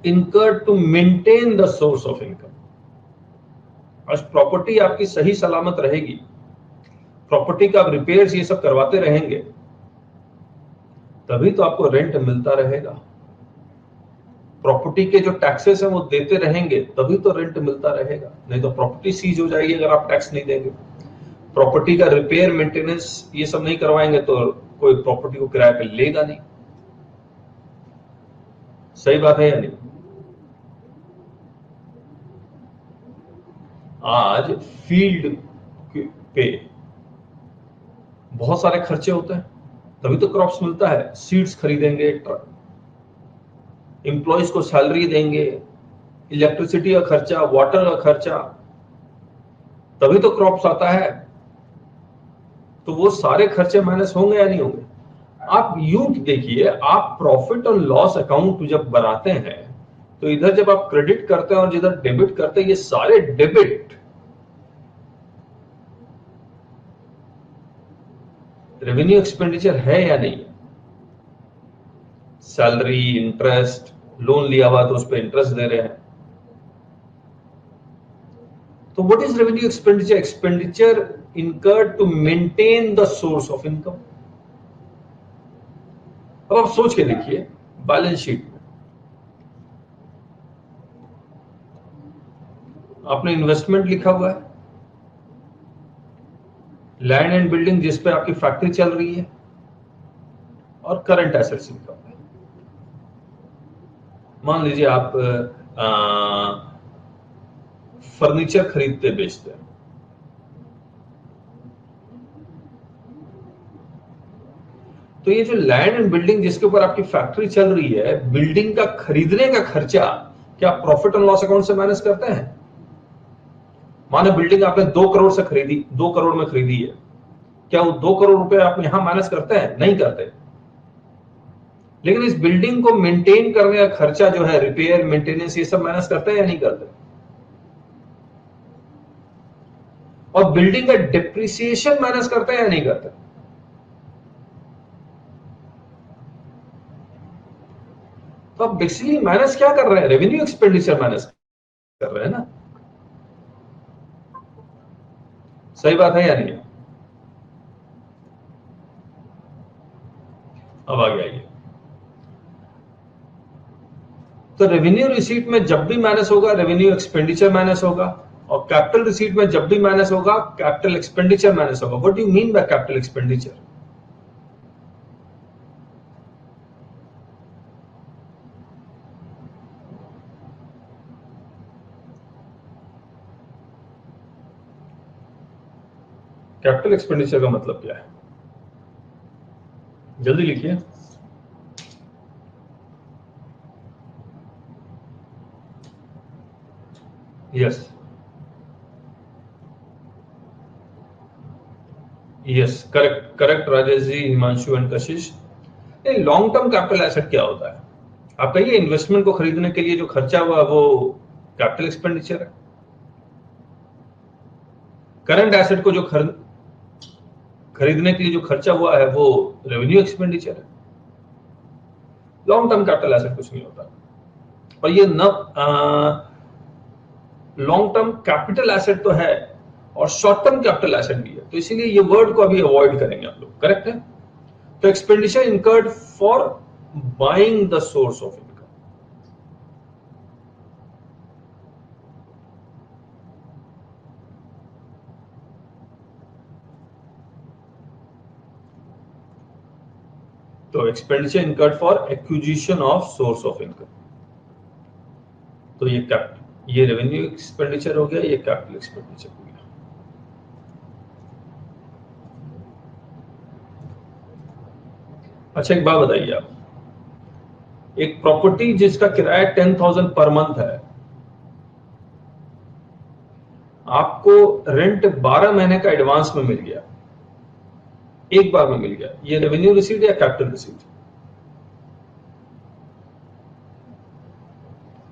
incurred to maintain the source of income. आज property आपकी सही सलामत रहेगी, प्रॉपर्टी का आप रिपेयर्स ये सब करवाते रहेंगे, तभी तो आपको रेंट मिलता रहेगा। प्रॉपर्टी के जो टैक्सेस हैं वो देते रहेंगे, तभी तो रेंट मिलता रहेगा, नहीं तो प्रॉपर्टी सीज हो जाएगी अगर आप टैक्स नहीं देंगे। प्रॉपर्टी का रिपेयर मेंटेनेंस ये सब नहीं करवाएंगे तो कोई प्रॉपर्टी को किराए पे लेगा नहीं। सही बात है या नहीं? आज फील्ड पे बहुत सारे खर्चे होते हैं, तभी तो क्रॉप्स मिलता है। सीड्स खरीदेंगे, एम्प्लॉयज को सैलरी देंगे, इलेक्ट्रिसिटी का खर्चा, वाटर का खर्चा, तभी तो क्रॉप्स आता है। तो वो सारे खर्चे माइनस होंगे या नहीं होंगे? आप यूं देखिए, आप प्रॉफिट और लॉस अकाउंट जब बनाते हैं तो इधर जब आप क्रेडिट करते हैं और जिधर डेबिट करते हैं, ये सारे डेबिट रेवेन्यू एक्सपेंडिचर है या नहीं? सैलरी, इंटरेस्ट, लोन लिया हुआ तो उस पर इंटरेस्ट दे रहे हैं। तो what is revenue expenditure? Expenditure incurred to maintain the source of income. अब आप सोच के देखिए, बैलेंस शीट में आपने इन्वेस्टमेंट लिखा हुआ है, लैंड एंड बिल्डिंग जिस पे आपकी फैक्ट्री चल रही है, और करंट एसेट्स लिखा हुआ है। मान लीजिए आप फर्नीचर खरीदते बेचते हैं, तो ये जो लैंड एंड बिल्डिंग जिसके ऊपर आपकी फैक्ट्री चल रही है, बिल्डिंग का खरीदने का खर्चा क्या आप प्रॉफिट एंड लॉस अकाउंट से माइनस करते हैं? माने बिल्डिंग आपने 2 करोड़ से खरीदी, 2 करोड़ में खरीदी है, क्या वो 2 करोड़ रुपए आप यहां माइनस करते हैं? नहीं करते। लेकिन इस बिल्डिंग को मेंटेन करने का खर्चा जो है, रिपेयर, मेंटेनेंस, ये सब माइनस करते हैं या नहीं करते? और बिल्डिंग का डिप्रिसिएशन माइनस करते हैं या नहीं करते? तो आप बेसिकली माइनस क्या कर रहे हैं? रेवेन्यू एक्सपेंडिचर माइनस कर रहे हैं ना। सही बात है या नहीं? अब आगे आइए। तो रेवेन्यू रिसीट में जब भी माइनस होगा, रेवेन्यू एक्सपेंडिचर माइनस होगा, और कैपिटल रिसीट में जब भी माइनस होगा, कैपिटल एक्सपेंडिचर माइनस होगा। What do you mean by capital expenditure? Capital expenditure का मतलब क्या है? जल्दी लिखिए। Yes, yes, correct, correct Rajesh ji, Himanshu and Kashish. Long term capital asset क्या होता है? आप कहिए, इन्वेस्टमेंट को खरीदने के लिए जो खर्चा हुआ वो कैपिटल एक्सपेंडिचर है। करंट एसेट को जो खरीदने के लिए जो खर्चा हुआ है वो रेवेन्यू एक्सपेंडिचर है। लॉन्ग टर्म कैपिटल एसेट कुछ नहीं होता। और ये न लॉन्ग टर्म कैपिटल एसेट तो है और शॉर्ट टर्म कैपिटल एसेट भी है, तो इसीलिए ये वर्ड को अभी अवॉइड करेंगे आप लोग। करेक्ट है? तो expenditure incurred for buying the source of income. तो expenditure incurred for acquisition of source of income, तो ये रेवेन्यू एक्सपेंडिचर हो गया, ये कैपिटल एक्सपेंडिचर हो गया। अच्छा एक बात बताइए आप, एक प्रॉपर्टी जिसका किराया 10,000 पर मंथ है, आपको रेंट 12 महीने का एडवांस में मिल गया, एक बार में मिल गया, ये रेवेन्यू रिसीट या capital receipt?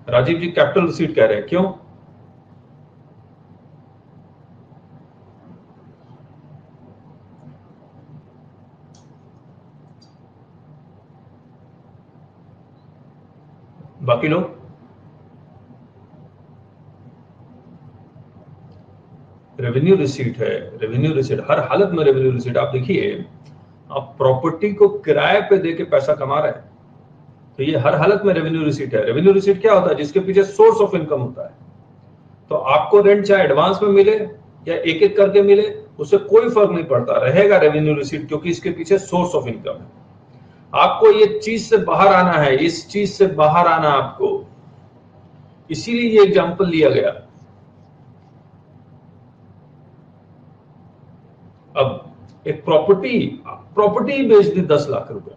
Rajiv G capital receipt कह रहे हैं, क्यों? बाकी लोग? रेवेन्यू रिसीट है, रेवेन्यू रिसीट हर हालत में रेवेन्यू रिसीट। आप देखिए, आप प्रॉपर्टी को किराए पे देके पैसा कमा रहे हैं, तो ये हर हालत में रेवेन्यू रिसीट है। रेवेन्यू रिसीट क्या होता है? जिसके पीछे सोर्स ऑफ इनकम होता है। तो आपको रेंट चाहे एडवांस में मिले या एक एक करके मिले, उससे कोई फर्क नहीं पड़ता, रहेगा रेवेन्यू रिसीट, क्योंकि इसके पीछे सोर्स ऑफ इनकम है। आपको ये चीज से बाहर आना है, इस चीज से बाहर आना आपको, इसीलिए ये एग्जांपल लिया गया। अब एक प्रॉपर्टी बेच दी 10 लाख रुपए,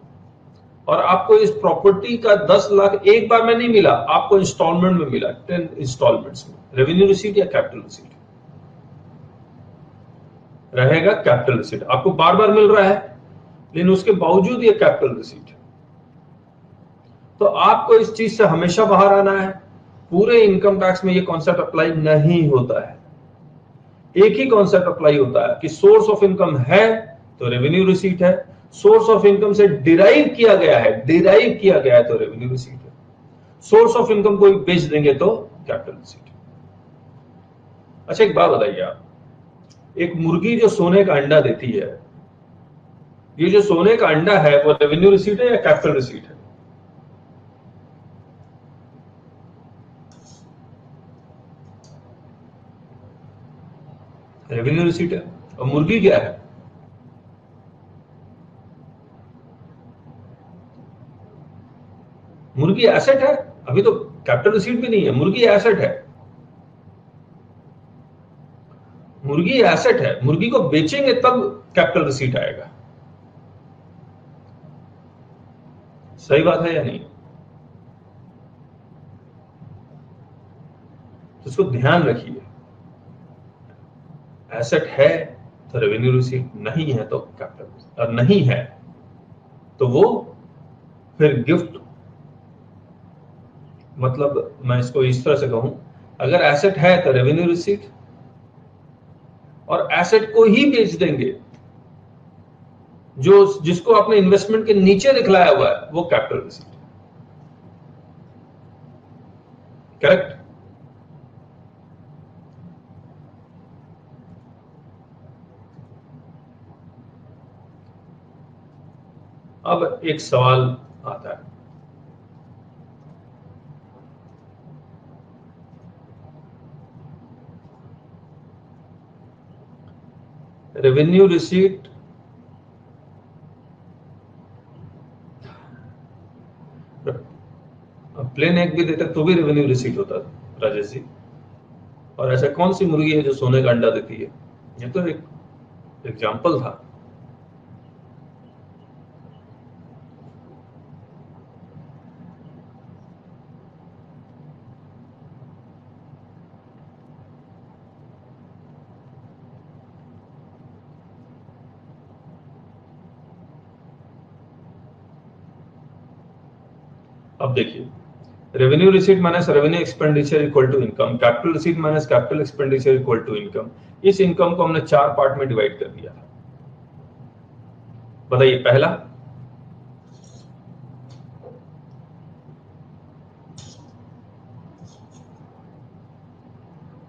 और आपको इस प्रॉपर्टी का 10 लाख एक बार में नहीं मिला, आपको इंस्टॉलमेंट में मिला, 10 इंस्टॉलमेंट्स में। रेवेन्यू रिसीट या कैपिटल रिसीट? रहेगा कैपिटल रिसीट। आपको बार बार मिल रहा है, लेकिन उसके बावजूद ये कैपिटल रिसीट है। तो आपको इस चीज से हमेशा बाहर आना है। पूरे इनकम टैक्स में ये कॉन्सेप्ट अप्लाई नहीं होता है, एक ही कॉन्सेप्ट अप्लाई होता है कि सोर्स ऑफ इनकम है तो रेवेन्यू रिसीट है, सोर्स ऑफ इनकम से डिराइव किया गया है तो रेवेन्यू रिसीट है, सोर्स ऑफ इनकम को बेच देंगे तो कैपिटल रिसीट। अच्छा एक बात बताइए आप, एक मुर्गी जो सोने का अंडा देती है, ये जो सोने का अंडा है वो रेवेन्यू रिसीट है या कैपिटल रिसीट है? रेवेन्यू रिसीट है। और मुर्गी क्या है? मुर्गी एसेट है, अभी तो कैपिटल रिसीट भी नहीं है, मुर्गी एसेट है। मुर्गी एसेट है, मुर्गी को बेचेंगे तब कैपिटल रिसीट आएगा। सही बात है या नहीं? तो इसको ध्यान रखिए, एसेट है तो रेवेन्यू रिसीट, नहीं है तो कैपिटल, और नहीं है तो वो फिर गिफ्ट, मतलब मैं इसको इस तरह से कहूं, अगर एसेट है तो रेवेन्यू रिसीट, और एसेट को ही बेच देंगे जो जिसको आपने इन्वेस्टमेंट के नीचे दिखलाया हुआ है, वो कैपिटल रिसीट। करेक्ट? अब एक सवाल आता है, रेवेन्यू रिसीट प्लेन एग भी देते तो भी रेवेन्यू रिसीट होता था राजेश जी। और ऐसा कौन सी मुर्गी है जो सोने का अंडा देती है? ये तो एक एग्जाम्पल था। अब देखिए, revenue receipt minus revenue expenditure equal to income, capital receipt minus capital expenditure equal to income. इस इनकम को हमने 4 पार्ट में डिवाइड कर दिया था। बताइए पहला,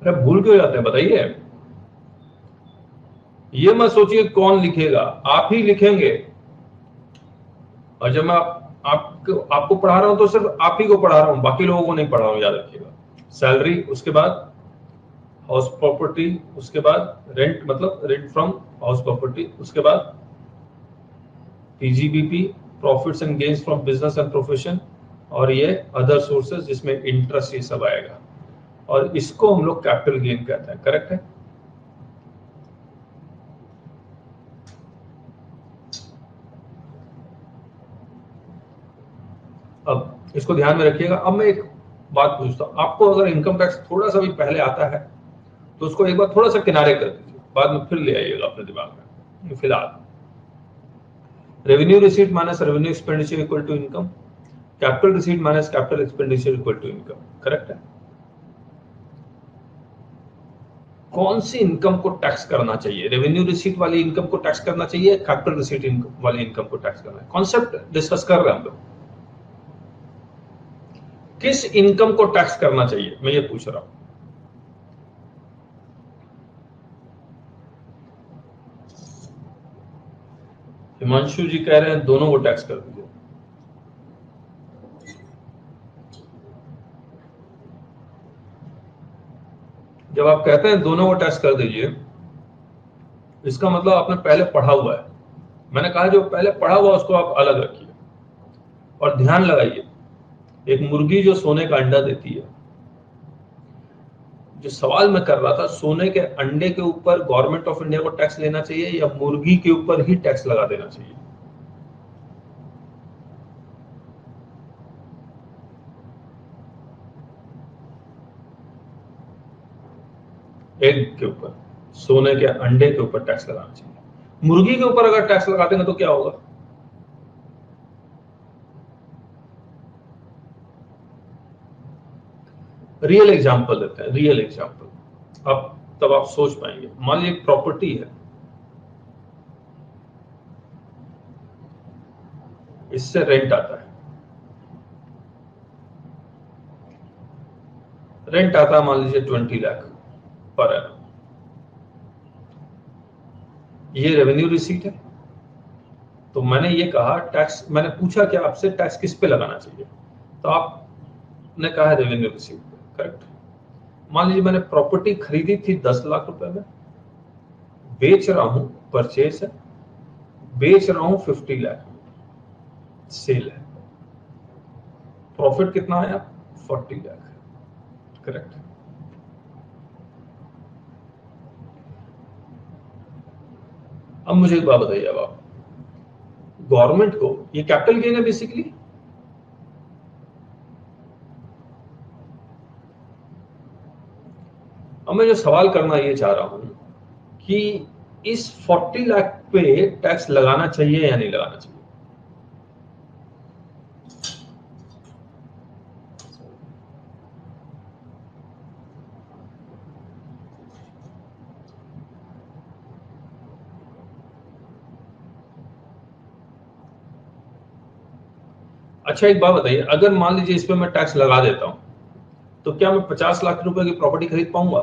अरे भूल क्यों जाते हैं बताइए? ये मत सोचिए कौन लिखेगा, आप ही लिखेंगे। और जब मैं आपको पढ़ा रहा हूं तो सिर्फ आप ही को पढ़ा रहा हूं, बाकी लोगों को नहीं पढ़ा रहा हूं, याद रखिएगा। सैलरी, उसके बाद हाउस प्रॉपर्टी, उसके बाद रेंट, मतलब रेंट फ्रॉम हाउस प्रॉपर्टी, उसके बाद PGBP, profits and gains from business and profession, और ये अदर सोर्सेज जिसमें इंटरेस्ट ये सब आएगा, और इसको हम लोग कैपिटल गेन कहते हैं। करेक्ट है? अब इसको ध्यान में रखिएगा। अब मैं एक बात पूछता हूं, आपको अगर इनकम टैक्स थोड़ा सा भी पहले आता है तो उसको एक बार थोड़ा सा किनारे कर दीजिए, बाद में फिर ले आइएगा अपने दिमाग में। फिलहाल revenue receipt minus revenue expenditure equal to income, capital receipt minus capital expenditure equal to income. Correct है? कौन सी इनकम को टैक्स करना चाहिए? रेवेन्यू रिसीट वाली इनकम को टैक्स करना चाहिए, कैपिटल रिसीट वाली इनकम को टैक्स करना है? कॉन्सेप्ट डिस्कस कर रहे हैं हम लोग। किस इनकम को टैक्स करना चाहिए, मैं ये पूछ रहा हूं। हिमांशु जी कह रहे हैं दोनों को टैक्स कर दीजिए। जब आप कहते हैं दोनों को टैक्स कर दीजिए, इसका मतलब आपने पहले पढ़ा हुआ है। मैंने कहा जो पहले पढ़ा हुआ उसको आप अलग रखिए, और ध्यान लगाइए, एक मुर्गी जो सोने का अंडा देती है, जो सवाल मैं कर रहा था, सोने के अंडे के ऊपर गवर्नमेंट ऑफ इंडिया को टैक्स लेना चाहिए या मुर्गी के ऊपर ही टैक्स लगा देना चाहिए? एग के ऊपर, सोने के अंडे के ऊपर टैक्स लगाना चाहिए। मुर्गी के ऊपर अगर टैक्स लगा देंगे तो क्या होगा? रियल एग्जांपल देते हैं, रियल एग्जांपल। अब तब आप सोच पाएंगे। मान लीजिए प्रॉपर्टी है, इससे रेंट आता है, रेंट आता है मान लीजिए 20 लाख पर एनम। ये रेवेन्यू रिसीट है। तो मैंने ये कहा टैक्स, मैंने पूछा कि आपसे टैक्स किस पे लगाना चाहिए, तो आपने कहा रेवेन्यू रिसीट पे। करेक्ट? मान लीजिए मैंने प्रॉपर्टी खरीदी थी 10 लाख रुपए में, बेच रहा हूं, परचेज है, बेच रहा हूं 50 लाख, सेल है, प्रॉफिट कितना आया? 40 लाख। करेक्ट? अब मुझे एक बात बताइए, अब आप गवर्नमेंट को, ये कैपिटल गेन है बेसिकली, अब मैं जो सवाल करना ये चाह रहा हूं कि इस 40 लाख पे टैक्स लगाना चाहिए या नहीं लगाना चाहिए? अच्छा एक बात बताइए, अगर मान लीजिए इस पे मैं टैक्स लगा देता हूं तो क्या मैं 50 लाख रुपए की प्रॉपर्टी खरीद पाऊंगा?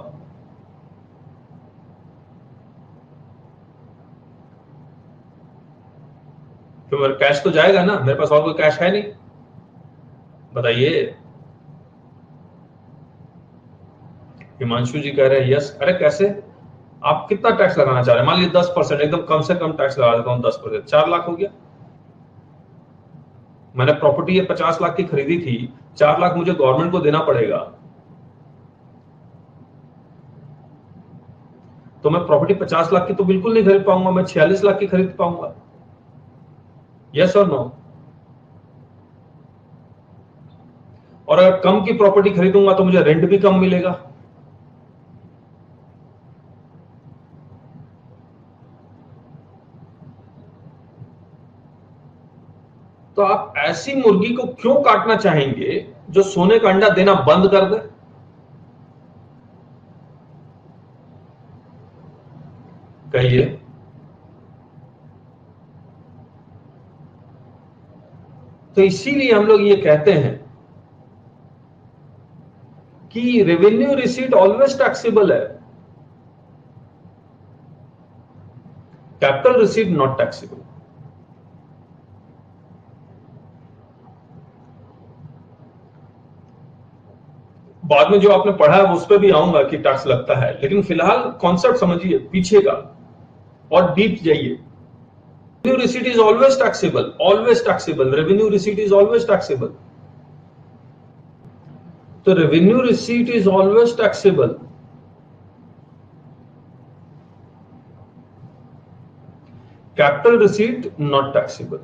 तो मेरा कैश तो जाएगा ना, मेरे पास और कोई कैश है नहीं। बताइए। हिमांशु जी कह रहे हैं यस। अरे कैसे? आप कितना टैक्स लगाना चाह रहे हैं? मान लीजिए 10%, एकदम कम से कम टैक्स लगा देता हूं 10%, 4 लाख हो गया। मैंने प्रॉपर्टी ये 50 लाख की खरीदी थी, 4 लाख मुझे गवर्नमेंट को देना पड़ेगा, तो मैं प्रॉपर्टी 50 लाख की तो बिल्कुल नहीं खरीद पाऊंगा, मैं 46 लाख की खरीद पाऊंगा। यस और नो? और अगर कम की प्रॉपर्टी खरीदूंगा तो मुझे रेंट भी कम मिलेगा। तो आप ऐसी मुर्गी को क्यों काटना चाहेंगे जो सोने का अंडा देना बंद कर दे? कहिए। तो इसीलिए हम लोग ये कहते हैं कि रेवेन्यू रिसीट ऑलवेज टैक्सेबल है, कैपिटल रिसीट नॉट टैक्सेबल। बाद में जो आपने पढ़ा है उस पर भी आऊंगा कि टैक्स लगता है, लेकिन फिलहाल कॉन्सेप्ट समझिए पीछे का और डीप जाइए। revenue receipt is always taxable. Always taxable. Revenue receipt is always taxable. So revenue receipt is always taxable. Capital receipt not taxable.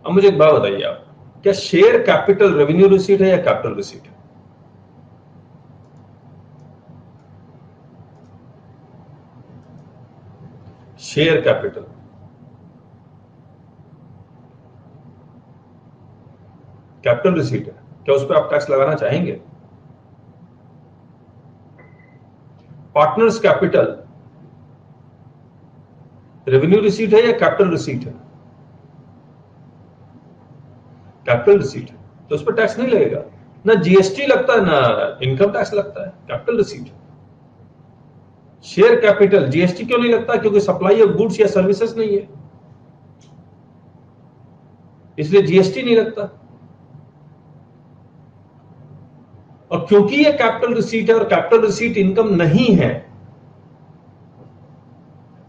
अब मुझे एक बात बताइए आप, क्या शेयर कैपिटल रेवेन्यू रिसीट है या कैपिटल रिसीट है? शेयर कैपिटल कैपिटल रिसीट है, क्या उस पर आप टैक्स लगाना चाहेंगे? पार्टनर्स कैपिटल रेवेन्यू रिसीट है या कैपिटल रिसीट है? कैपिटल रिसीट है, तो उस पर टैक्स नहीं लगेगा, ना जीएसटी लगता है ना इनकम टैक्स लगता है, capital receipt. Share capital GST क्यों नहीं लगता? क्योंकि सप्लाई ऑफ गुड्स या सर्विसेज नहीं है, इसलिए जीएसटी नहीं लगता। और क्योंकि ये कैपिटल रिसीट है और कैपिटल रिसीट इनकम नहीं है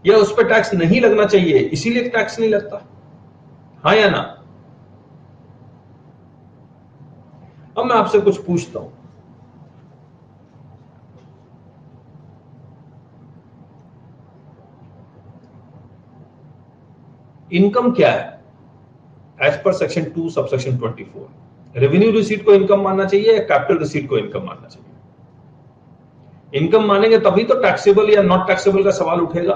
या उस पर टैक्स नहीं लगना चाहिए, इसीलिए टैक्स नहीं लगता। हाँ या ना? अब मैं आपसे कुछ पूछता हूं, इनकम क्या है as per section 2 subsection 24? Revenue receipt को इनकम मानना चाहिए या कैपिटल रिसीट को इनकम मानना चाहिए? इनकम मानेंगे तभी तो टैक्सेबल या नॉट टैक्सेबल का सवाल उठेगा।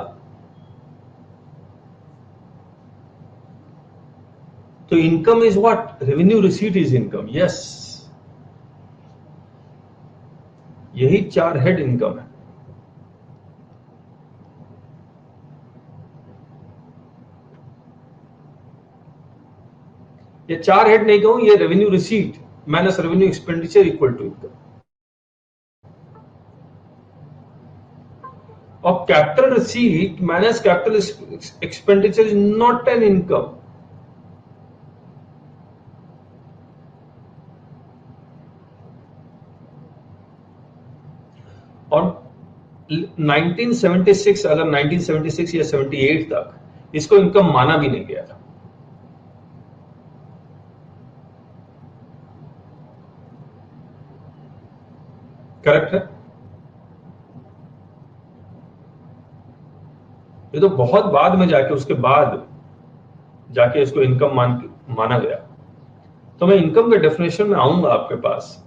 तो income is what? Revenue receipt is income. Yes, यही 4 हेड इनकम है। ये 4 हेड नहीं कहूं, ये revenue receipt minus revenue expenditure equal to income. और capital receipt minus capital expenditure is not an income. और 1976 अगर 1976 या 78 तक इसको इनकम माना भी नहीं गया था। करेक्ट है? ये तो बहुत बाद में जाके, उसके बाद जाके इसको इनकम माना गया। तो मैं इनकम के डेफिनेशन में आऊंगा आपके पास,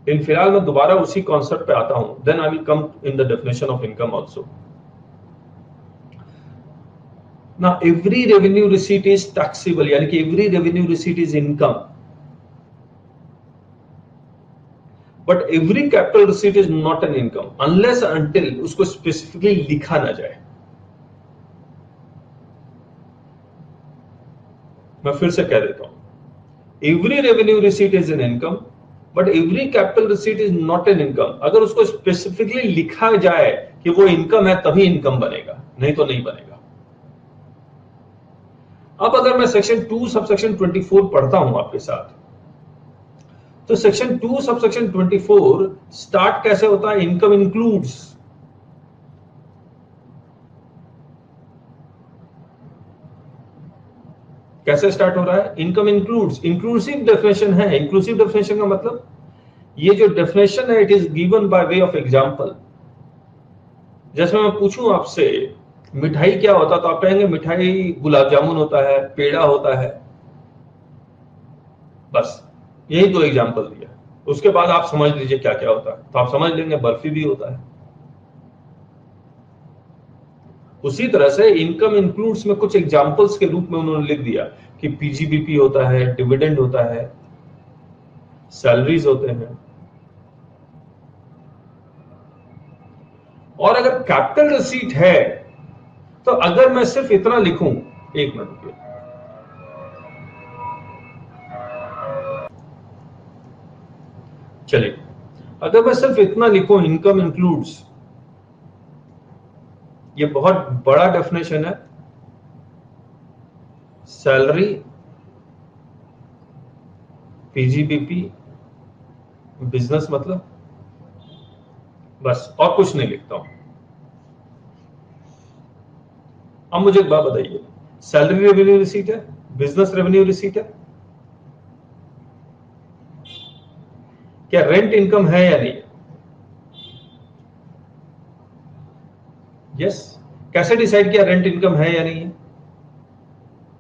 इन फिलहाल मैं दोबारा उसी कॉन्सेप्ट पे आता हूं, then I will come in the definition of income also. ना every revenue receipt is taxable, यानी कि every revenue receipt is income, but every capital receipt is not an income unless until उसको specifically लिखा ना जाए। मैं फिर से कह देता हूं, every revenue receipt is an income but every capital receipt is not an income. अगर उसको स्पेसिफिकली लिखा जाए कि वो इनकम है तभी इनकम बनेगा, नहीं तो नहीं बनेगा। अब अगर मैं सेक्शन 2 सबसेक्शन 24 पढ़ता हूं आपके साथ, तो सेक्शन 2 सबसेक्शन 24 स्टार्ट कैसे होता है? Income includes. कैसे स्टार्ट हो रहा है? Income includes. इंक्लूसिव डेफिनेशन है। इंक्लूसिव डेफिनेशन का मतलब, ये जो डेफिनेशन है it is given by way of example. जैसे मैं पूछूं आपसे मिठाई क्या होता, तो आप कहेंगे मिठाई गुलाब जामुन होता है, पेड़ा होता है, बस यही 2 एग्जांपल दिया। उसके बाद आप समझ लीजिए क्या क्या होता है, तो आप समझ लेंगे बर्फी भी होता है। उसी तरह से इनकम इंक्लूड्स में कुछ एग्जांपल्स के रूप में उन्होंने लिख दिया कि पीजीबीपी होता है, डिविडेंड होता है, सैलरीज होते हैं। और अगर कैपिटल रिसीट है तो अगर मैं सिर्फ इतना लिखूं, एक मिनट रुकिए, चलिए, अगर मैं सिर्फ इतना लिखूं इनकम इंक्लूड्स, ये बहुत बड़ा डेफिनेशन है, सैलरी पीजीबीपी, बिजनेस मतलब, बस और कुछ नहीं लिखता हूं। अब मुझे एक बात बताइए, सैलरी रेवेन्यू रिसीट है, बिजनेस रेवेन्यू रिसीट है, क्या रेंट इनकम है या नहीं? यस। कैसे डिसाइड किया रेंट इनकम है या नहीं है?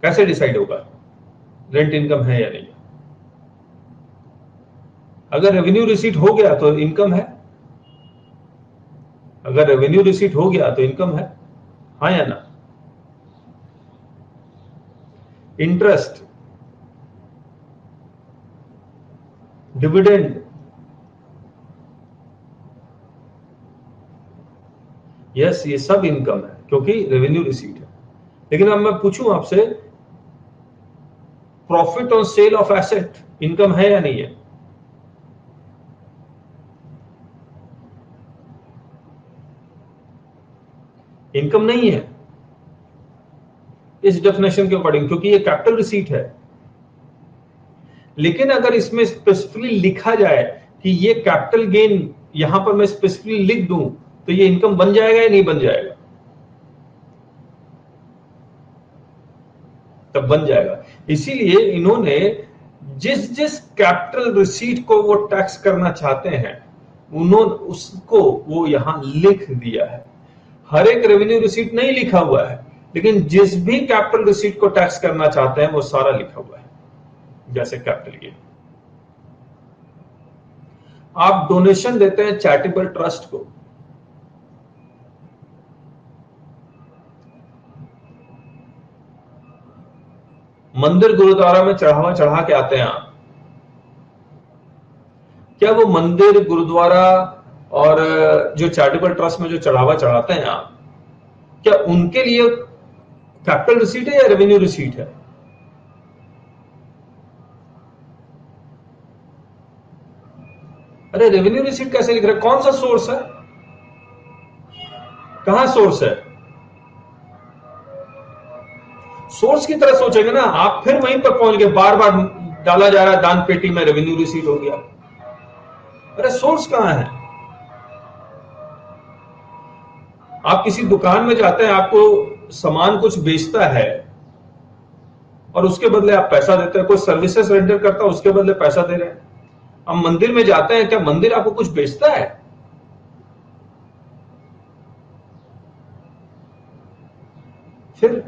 कैसे डिसाइड होगा रेंट इनकम है या नहीं? अगर रेवेन्यू रिसीट हो गया तो इनकम है, अगर रेवेन्यू रिसीट हो गया तो इनकम है, हाँ या ना? इंटरेस्ट, डिविडेंड, यस, ये सब इनकम है क्योंकि रेवेन्यू रिसीट है। लेकिन अब मैं पूछूं आपसे, profit on sale of asset income है या नहीं है? इनकम नहीं है इस डेफिनेशन के अकॉर्डिंग, क्योंकि ये कैपिटल रिसीट है। लेकिन अगर इसमें स्पेसिफिकली लिखा जाए कि ये कैपिटल गेन, यहां पर मैं स्पेसिफिकली लिख दूं, तो ये इनकम बन जाएगा या नहीं बन जाएगा? तब बन जाएगा। इसीलिए इन्होंने जिस जिस कैपिटल रिसीट को वो टैक्स करना चाहते हैं, उन्होंने उसको वो यहां लिख दिया है। हर एक रेवेन्यू रिसीट नहीं लिखा हुआ है, लेकिन जिस भी कैपिटल रिसीट को टैक्स करना चाहते हैं वो सारा लिखा हुआ है। जैसे कैपिटल गेन, आप डोनेशन देते हैं चैरिटेबल ट्रस्ट को, मंदिर गुरुद्वारा में चढ़ावा चढ़ा के आते हैं आप, क्या वो मंदिर गुरुद्वारा और जो चैरिटेबल ट्रस्ट में जो चढ़ावा चढ़ाते हैं आप, क्या उनके लिए कैपिटल रिसीट है या रेवेन्यू रिसीट है? अरे रेवेन्यू रिसीट कैसे लिख रहे? कौन सा सोर्स है? कहां सोर्स है? सोर्स की तरह सोचेंगे ना आप, फिर वहीं पर पहुंच गए, बार बार डाला जा रहा है दान पेटी में रेवेन्यू रिसीट हो गया। अरे सोर्स कहां है? आप किसी दुकान में जाते हैं, आपको सामान कुछ बेचता है और उसके बदले आप पैसा देते हैं, कोई सर्विसेज रेंडर करता है उसके बदले पैसा दे रहे हैं। अब मंदिर में जाते हैं, क्या मंदिर आपको कुछ बेचता है? फिर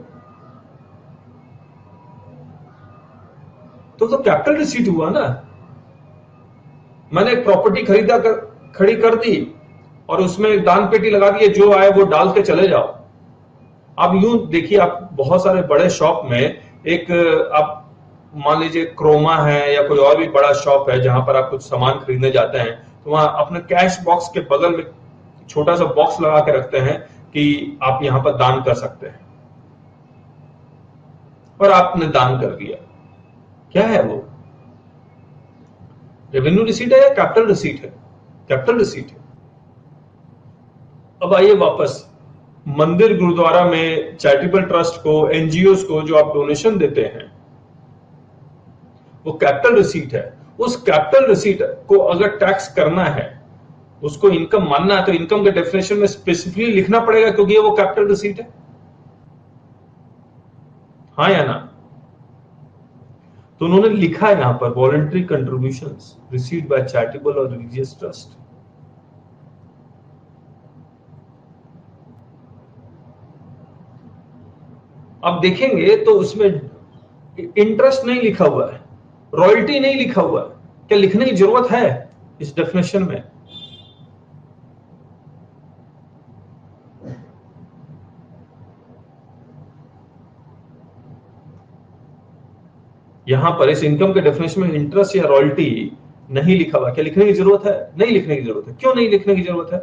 तो कैपिटल रिसीट हुआ ना। मैंने एक प्रॉपर्टी खड़ी कर दी और उसमें एक दान पेटी लगा दी, जो आए वो डाल के चले जाओ। अब यूं देखिए, आप बहुत सारे बड़े शॉप में एक, आप मान लीजिए क्रोमा है या कोई और भी बड़ा शॉप है जहां पर आप कुछ सामान खरीदने जाते हैं, तो वहां अपने कैश बॉक्स के बगल में छोटा सा बॉक्स लगा के रखते हैं कि आप यहां पर दान कर सकते हैं, और आपने दान कर दिया। क्या है वो? रेवेन्यू रिसीट है या कैपिटल रिसीट है? कैपिटल रिसीट है। अब आइए वापस, मंदिर गुरुद्वारा में चैरिटेबल ट्रस्ट को, एनजीओ को जो आप डोनेशन देते हैं, वो कैपिटल रिसीट है। उस कैपिटल रिसीट को अगर टैक्स करना है, उसको इनकम मानना है, तो इनकम के डेफिनेशन में स्पेसिफिकली लिखना पड़ेगा, क्योंकि वो कैपिटल रिसीट है। हाँ या ना? तो उन्होंने लिखा है यहां पर, voluntary contributions received by charitable और रिलीजियस ट्रस्ट। अब देखेंगे तो उसमें इंटरेस्ट नहीं लिखा हुआ है, रॉयल्टी नहीं लिखा हुआ है। क्या लिखने की जरूरत है इस डेफिनेशन में? यहां पर इस इनकम के डेफिनेशन में इंटरेस्ट या रॉयल्टी नहीं लिखा हुआ। क्या लिखने की जरूरत है? नहीं लिखने की जरूरत है। क्यों नहीं लिखने की जरूरत है?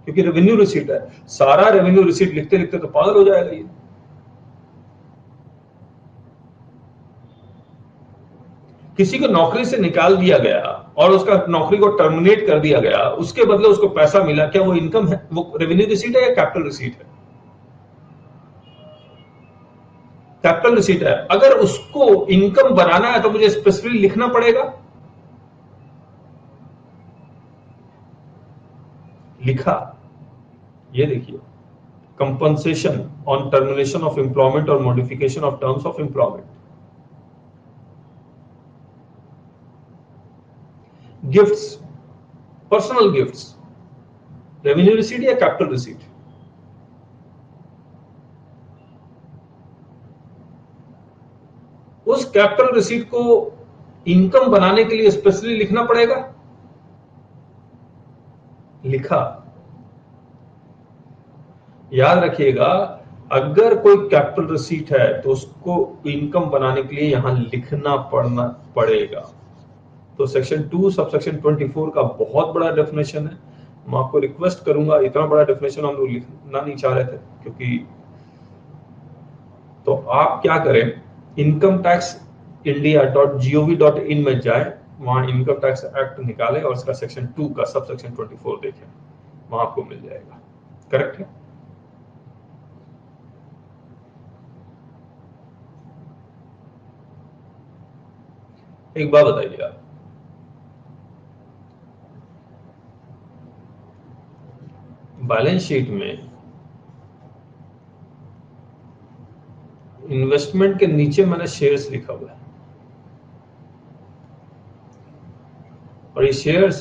क्योंकि रेवेन्यू रिसीट है। सारा रेवेन्यू रिसीट लिखते लिखते तो पागल हो जाएगा ये। किसी को नौकरी से निकाल दिया गया और उसका नौकरी को टर्मिनेट कर दिया गया, उसके बदले उसको पैसा मिला, क्या वो इनकम है? वो रेवेन्यू रिसीट है या कैपिटल रिसीट है? कैपिटल रिसीट है। अगर उसको इनकम बनाना है तो मुझे स्पेसिफिकली लिखना पड़ेगा लिखा, ये देखिए, compensation on termination of employment और modification of terms of employment, gifts, personal gifts, revenue receipt या कैपिटल रिसीट, उस कैपिटल रिसीट को इनकम बनाने के लिए स्पेशली लिखना पड़ेगा, लिखा। याद रखिएगा, अगर कोई कैपिटल रिसीट है तो उसको इनकम बनाने के लिए यहां लिखना पड़ेगा। तो सेक्शन 2 सबसेक्शन 24 का बहुत बड़ा डेफिनेशन है। मैं आपको रिक्वेस्ट करूंगा, इतना बड़ा डेफिनेशन हम लोग लिखना नहीं चाह रहे थे, क्योंकि तो आप क्या करें, इनकम टैक्स india.gov.in में जाए, वहां इनकम टैक्स एक्ट निकालें और इसका सेक्शन 2 का सबसेक्शन 24 देखें, वहां आपको मिल जाएगा। करेक्ट है? एक बात बताइए आप, बैलेंस शीट में इन्वेस्टमेंट के नीचे मैंने शेयर्स लिखा हुआ है, और ये शेयर्स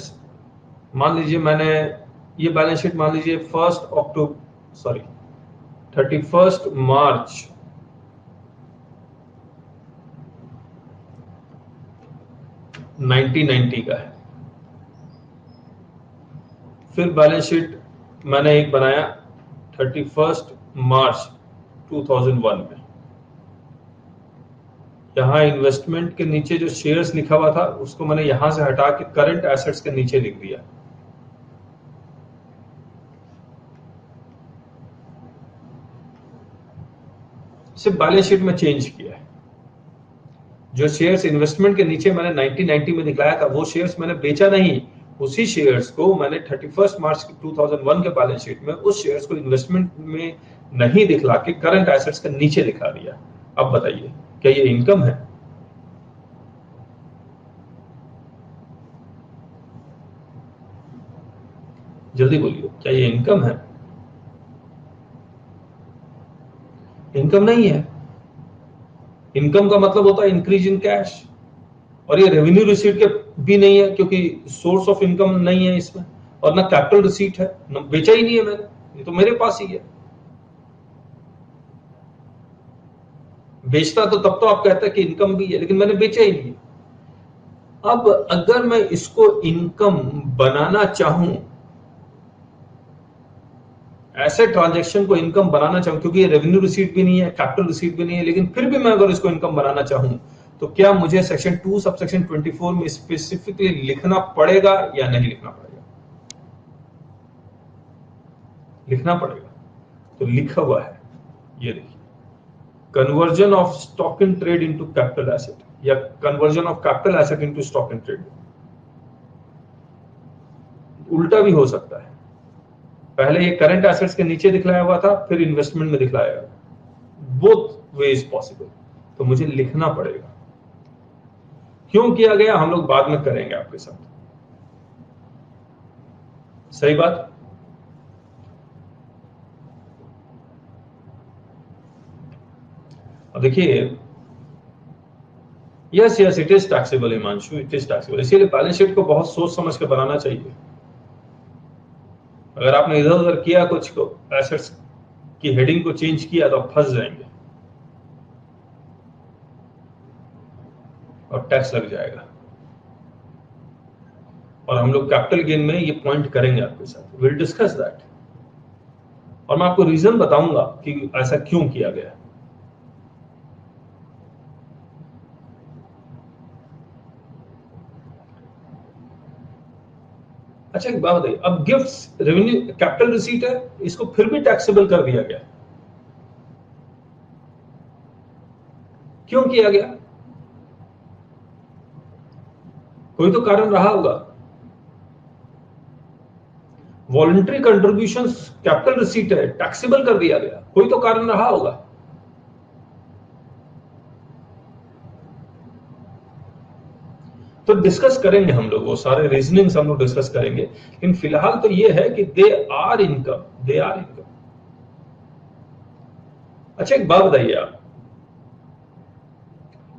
मान लीजिए मैंने, ये बैलेंस शीट मान लीजिए 31 मार्च 1990 का है। फिर बैलेंस शीट मैंने एक बनाया 31 मार्च 2001 में। यहां इन्वेस्टमेंट के नीचे जो शेयर्स लिखा हुआ था उसको मैंने यहां से हटा के करंट एसेट्स के नीचे लिख दिया। सिर्फ बैलेंस शीट में चेंज किया है। जो शेयर्स इन्वेस्टमेंट के नीचे मैंने 1990 में दिखाया था, वो शेयर्स मैंने बेचा नहीं, उसी शेयर्स को मैंने 31 मार्च 2001 के बैलेंस शीट में उस शेयर्स को इन्वेस्टमेंट में नहीं दिखला के करंट एसेट्स के नीचे दिखा दिया। अब बताइए, क्या ये इनकम है? जल्दी बोलिए, क्या ये इनकम है? इनकम नहीं है। इनकम का मतलब होता है इंक्रीज इन कैश, और ये रेवेन्यू रिसीट के भी नहीं है, क्योंकि सोर्स ऑफ इनकम नहीं है इसमें, और ना कैपिटल रिसीट है, ना बेचा ही नहीं है मैंने, ये तो मेरे पास ही है। बेचता तो तब तो आप कहते हैं कि इनकम भी है, लेकिन मैंने बेचा ही नहीं है। अब अगर मैं इसको इनकम बनाना चाहूं, ऐसे ट्रांजैक्शन को इनकम बनाना चाहूं, क्योंकि ये रेवेन्यू रिसीट भी नहीं है, कैपिटल रिसीट भी नहीं है, लेकिन फिर भी मैं अगर इसको इनकम बनाना चाहूं, तो क्या मुझे सेक्शन 2 सबसेक्शन 24 में स्पेसिफिकली लिखना पड़ेगा या नहीं लिखना पड़ेगा? लिखना पड़ेगा। तो लिखा हुआ है, ये देखिए, conversion of stock in trade into capital asset, या conversion of capital asset into stock in trade. उल्टा भी हो सकता है, पहले ये करंट एसेट्स के नीचे दिखलाया हुआ था, फिर इन्वेस्टमेंट में दिखलाया गया। Both way is possible. तो मुझे लिखना पड़ेगा। क्यों किया गया हम लोग बाद में करेंगे आपके साथ। सही बात। अब देखिए, yes yes it is taxable Himanshu, it is taxable. इसीलिए बैलेंस शीट को बहुत सोच समझ के बनाना चाहिए। अगर आपने इधर उधर किया, कुछ को एसेट्स की हेडिंग को चेंज किया, तो आप फंस जाएंगे और टैक्स लग जाएगा। और हम लोग कैपिटल गेन में ये पॉइंट करेंगे आपके साथ, विल डिस्कस दैट, और मैं आपको रीजन बताऊंगा कि ऐसा क्यों किया गया। अच्छा एक बात बताइए, अब गिफ्ट्स रेवेन्यू कैपिटल रिसीट है, इसको फिर भी टैक्सेबल कर दिया गया, क्यों किया गया? कोई तो कारण रहा होगा। वॉलंटरी कंट्रीब्यूशंस कैपिटल रिसीट है, टैक्सेबल कर दिया गया, कोई तो कारण रहा होगा। तो डिस्कस करेंगे हम लोग, वो सारे रीजनिंग्स हम लोग डिस्कस करेंगे, लेकिन फिलहाल तो ये है कि दे आर इनकम। अच्छा एक बात बताइए आप,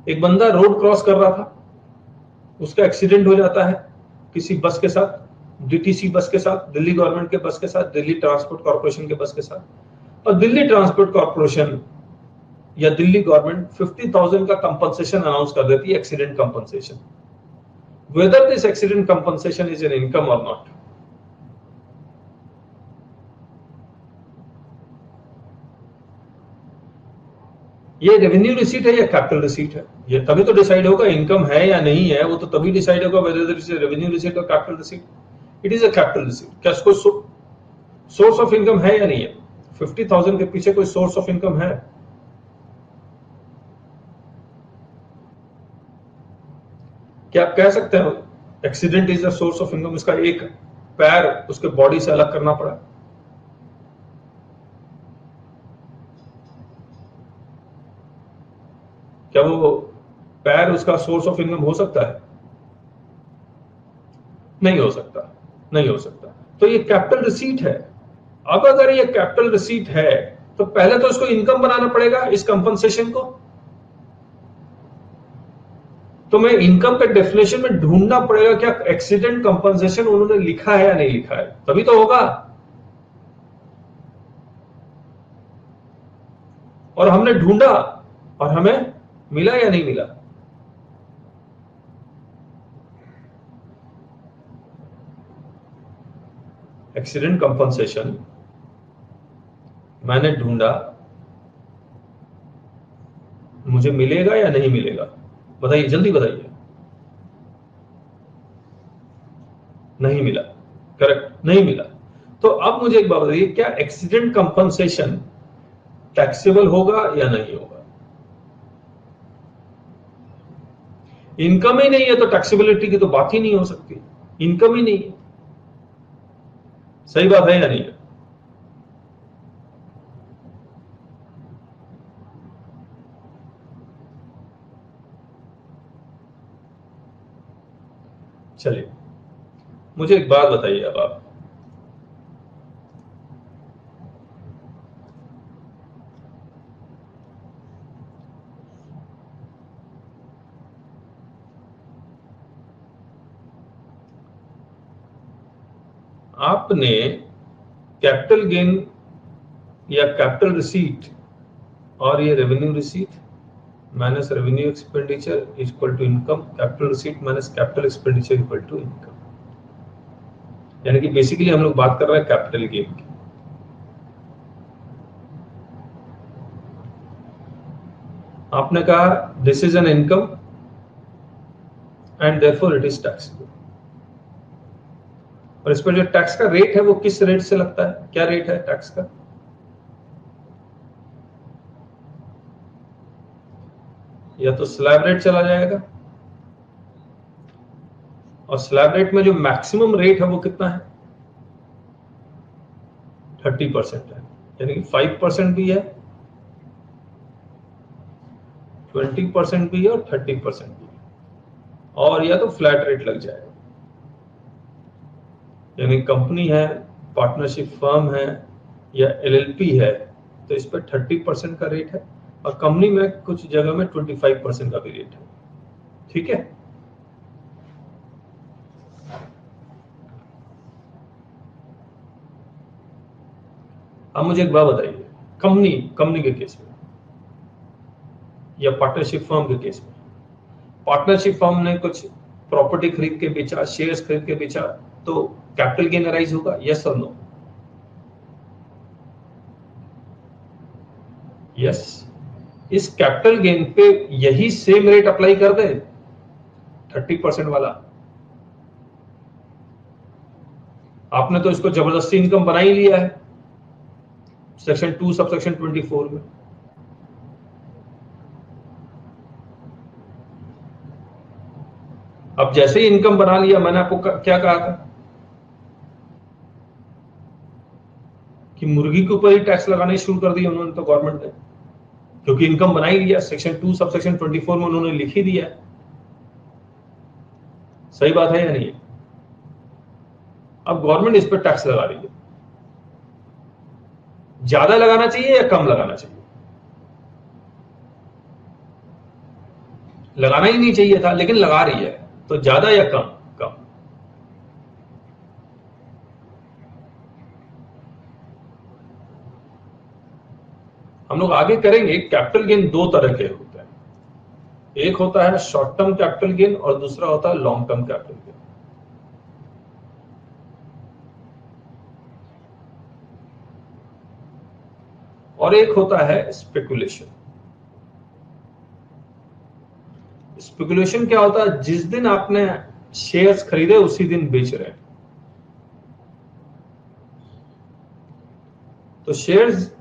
एक बंदा रोड क्रॉस कर रहा था, उसका एक्सीडेंट हो जाता है किसी बस के साथ, डीटीसी बस के साथ, दिल्ली गवर्नमेंट के बस के साथ, दिल्ली ट्रांसपोर्ट कॉर्पोरेशन के बस के साथ, और दिल्ली ट्रांसपोर्ट कॉर्पोरेशन या दिल्ली गवर्नमेंट 50,000 का कंपनसेशन अनाउंस कर देती है, accident compensation. Whether this accident compensation is an income और नॉट? ये रेवेन्यू रिसीट है या कैपिटल रिसीट है? ये तभी तो डिसाइड होगा इनकम है या नहीं है, वो तो तभी डिसाइड होगा whether this is revenue receipt और capital receipt. It is a capital receipt. क्या कोई सोर्स ऑफ इनकम है या नहीं है? 50,000 के पीछे कोई सोर्स ऑफ इनकम है? क्या आप कह सकते हो accident is the source of income? इसका एक पैर उसके बॉडी से अलग करना पड़ा, क्या वो पैर उसका सोर्स ऑफ इनकम हो सकता है? नहीं हो सकता, नहीं हो सकता। तो ये कैपिटल रिसीट है। अब अगर ये कैपिटल रिसीट है तो पहले तो इसको इनकम बनाना पड़ेगा, इस कंपनसेशन को। तो मैं इनकम का डेफिनेशन में ढूंढना पड़ेगा क्या एक्सीडेंट कंपनसेशन उन्होंने लिखा है या नहीं लिखा है, तभी तो होगा। और हमने ढूंढा और हमें मिला या नहीं मिला? एक्सीडेंट कंपनसेशन मैंने ढूंढा, मुझे मिलेगा या नहीं मिलेगा? बताइए, जल्दी बताइए। नहीं मिला, करेक्ट, नहीं मिला। तो अब मुझे एक बात बताइए, क्या एक्सीडेंट कंपनसेशन टैक्सेबल होगा या नहीं होगा? इनकम ही नहीं है तो टैक्सेबिलिटी की तो बात ही नहीं हो सकती, इनकम ही नहीं है। सही बात है या नहीं है? चलिए मुझे एक बात बताइए अब आप, आपने कैपिटल गेन या कैपिटल रिसीट और ये revenue receipt minus revenue expenditure equal to income, capital receipt minus capital expenditure equal to income. यानी कि बेसिकली हम लोग बात कर रहे हैं कैपिटल गेन की। आपने कहा this is an income and therefore it is taxable. और इस पर जो टैक्स का रेट है वो किस रेट से लगता है? क्या रेट है टैक्स का? या तो स्लैब रेट चला जाएगा, और स्लैब रेट में जो मैक्सिमम रेट है वो कितना है? 30% है। यानी कि 5% भी है, 20% भी है और 30% भी है। और या तो फ्लैट रेट लग जाएगा, यानी कंपनी है, पार्टनरशिप फर्म है या एलएलपी है तो इस पर 30% का रेट है, और कंपनी में कुछ जगह में 25% का भी रेट है। ठीक है, अब मुझे एक बात बताइए, कंपनी के केस में या पार्टनरशिप फर्म के केस में, पार्टनरशिप फर्म ने कुछ प्रॉपर्टी खरीद के बेचा, शेयर्स खरीद के बेचा, तो कैपिटल गेन अराइज होगा? यस और नो? यस। इस कैपिटल गेन पे यही सेम रेट अप्लाई कर दे, 30% वाला। आपने तो इसको जबरदस्ती इनकम बना ही लिया है सेक्शन 2 सबसेक्शन 24 में। अब जैसे ही इनकम बना लिया, मैंने आपको क्या कहा था कि मुर्गी के ऊपर ही टैक्स लगाने शुरू कर दिया उन्होंने, तो गवर्नमेंट ने, क्योंकि इनकम बना ही लिया, सेक्शन 2 सबसेक्शन 24 में उन्होंने लिख ही दिया है। सही बात है या नहीं? अब गवर्नमेंट इस पर टैक्स लगा रही है, ज्यादा लगाना चाहिए या कम लगाना चाहिए? लगाना ही नहीं चाहिए था, लेकिन लगा रही है, तो ज्यादा या कम? कम। हम लोग आगे करेंगे। कैपिटल गेन दो तरह के होते हैं, एक होता है शॉर्ट टर्म कैपिटल गेन और दूसरा होता है लॉन्ग टर्म कैपिटल गेन। और एक होता है स्पेकुलेशन। स्पेकुलेशन क्या होता है? जिस दिन आपने शेयर्स खरीदे उसी दिन बेच रहे हैं। तो शेयर्स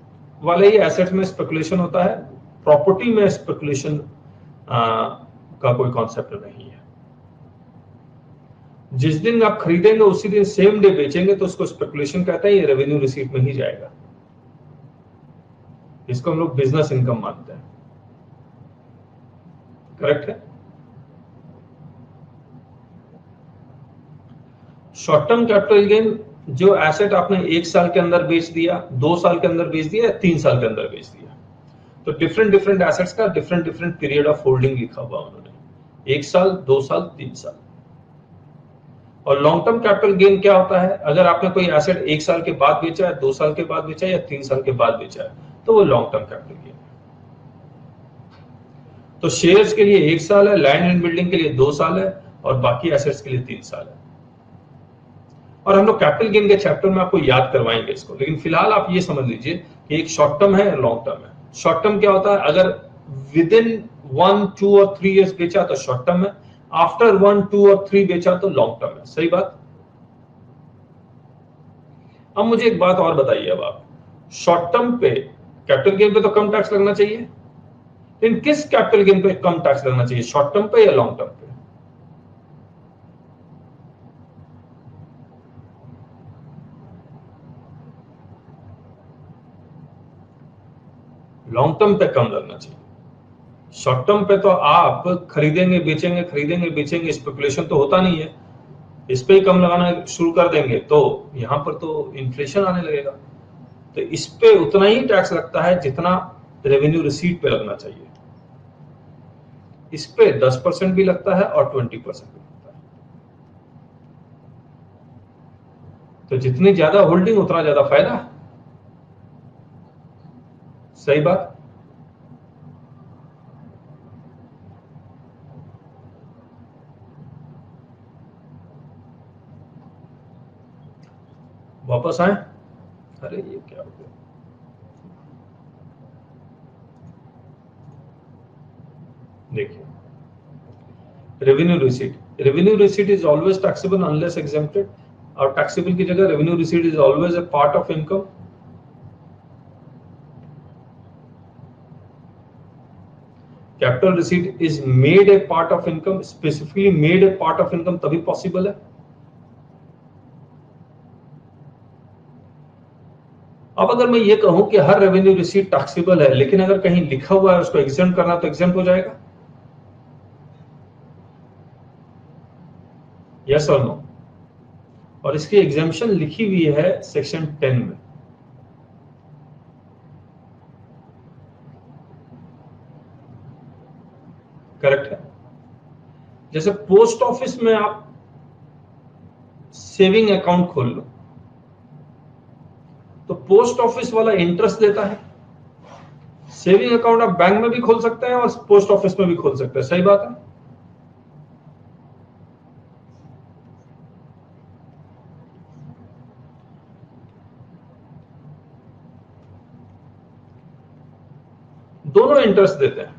वाले ही एसेट में स्पेकुलेशन होता है, प्रॉपर्टी में स्पेकुलेशन का कोई कॉन्सेप्ट नहीं है। जिस दिन आप खरीदेंगे उसी दिन सेम डे बेचेंगे तो उसको स्पेकुलेशन कहते हैं, ये रेवेन्यू रिसीट में ही जाएगा। इसको हम लोग बिजनेस इनकम मानते हैं। करेक्ट है? शॉर्ट टर्म कैपिटल गेन जो एसेट आपने 1 साल के अंदर बेच दिया, 2 साल के अंदर बेच दिया या 3 साल के अंदर बेच दिया। तो डिफरेंट डिफरेंट एसेट्स का different different period of holding लिखा हुआ उन्होंने, 1 साल, 2 साल, 3 साल। और लॉन्ग टर्म कैपिटल गेन क्या होता है? अगर आपने कोई एसेट 1 साल के बाद बेचा है, 2 साल के बाद बेचा है या 3 साल के बाद बेचा है, तो वो लॉन्ग टर्म कैपिटल गेन है। तो शेयर्स के लिए 1 साल है, लैंड एंड बिल्डिंग के लिए 2 साल है, और बाकी एसेट्स के लिए 3 साल है। और हम लोग कैपिटल गेन के चैप्टर में आपको याद करवाएंगे इसको, लेकिन फिलहाल आप ये समझ लीजिए कि एक शॉर्ट टर्म है और लॉन्ग टर्म है। शॉर्ट टर्म क्या होता है? अगर विद इन 1, 2 और 3 ईयर्स बेचा तो शॉर्ट टर्म है, आफ्टर 1, 2 और 3 बेचा तो लॉन्ग टर्म है। सही बात? अब मुझे एक बात और बताइए, अब आप शॉर्ट टर्म पे कैपिटल गेन पे तो कम टैक्स लगना चाहिए, लेकिन किस कैपिटल गेन पे कम टैक्स लगना चाहिए, शॉर्ट टर्म पे या लॉन्ग टर्म पे? लॉन्ग टर्म पे कम लगना चाहिए। शॉर्ट टर्म पे तो आप खरीदेंगे बेचेंगे, खरीदेंगे बेचेंगे, स्पेकुलेशन तो होता नहीं है। इस पे ही कम लगाना शुरू कर देंगे तो यहां पर तो इन्फ्लेशन आने लगेगा। तो इस पे उतना ही टैक्स लगता है जितना रेवेन्यू रिसीट पे लगना चाहिए। इस पे 10% भी लगता है और 20% भी लगता है। तो जितनी ज्यादा होल्डिंग उतना ज्यादा फायदा। सही बात? वापस आए? अरे ये क्या हो गया? देखिए, revenue receipt is always taxable unless exempted. और टैक्सेबल की जगह revenue receipt is always a part of income. Capital receipt is made a part of income, specifically made a part of income तभी पॉसिबल है। अब अगर मैं ये कहूं कि हर रेवेन्यू रिसीट टैक्सेबल है, लेकिन अगर कहीं लिखा हुआ है उसको एग्जेम्प्ट करना, तो एग्जेम्प्ट हो जाएगा? यस और नो? और इसकी एग्जेम्पशन लिखी हुई है सेक्शन 10 में। करेक्ट है? जैसे पोस्ट ऑफिस में आप सेविंग अकाउंट खोल लो, तो पोस्ट ऑफिस वाला इंटरेस्ट देता है। सेविंग अकाउंट आप बैंक में भी खोल सकते हैं और पोस्ट ऑफिस में भी खोल सकते हैं। सही बात है? दोनों इंटरेस्ट देते हैं,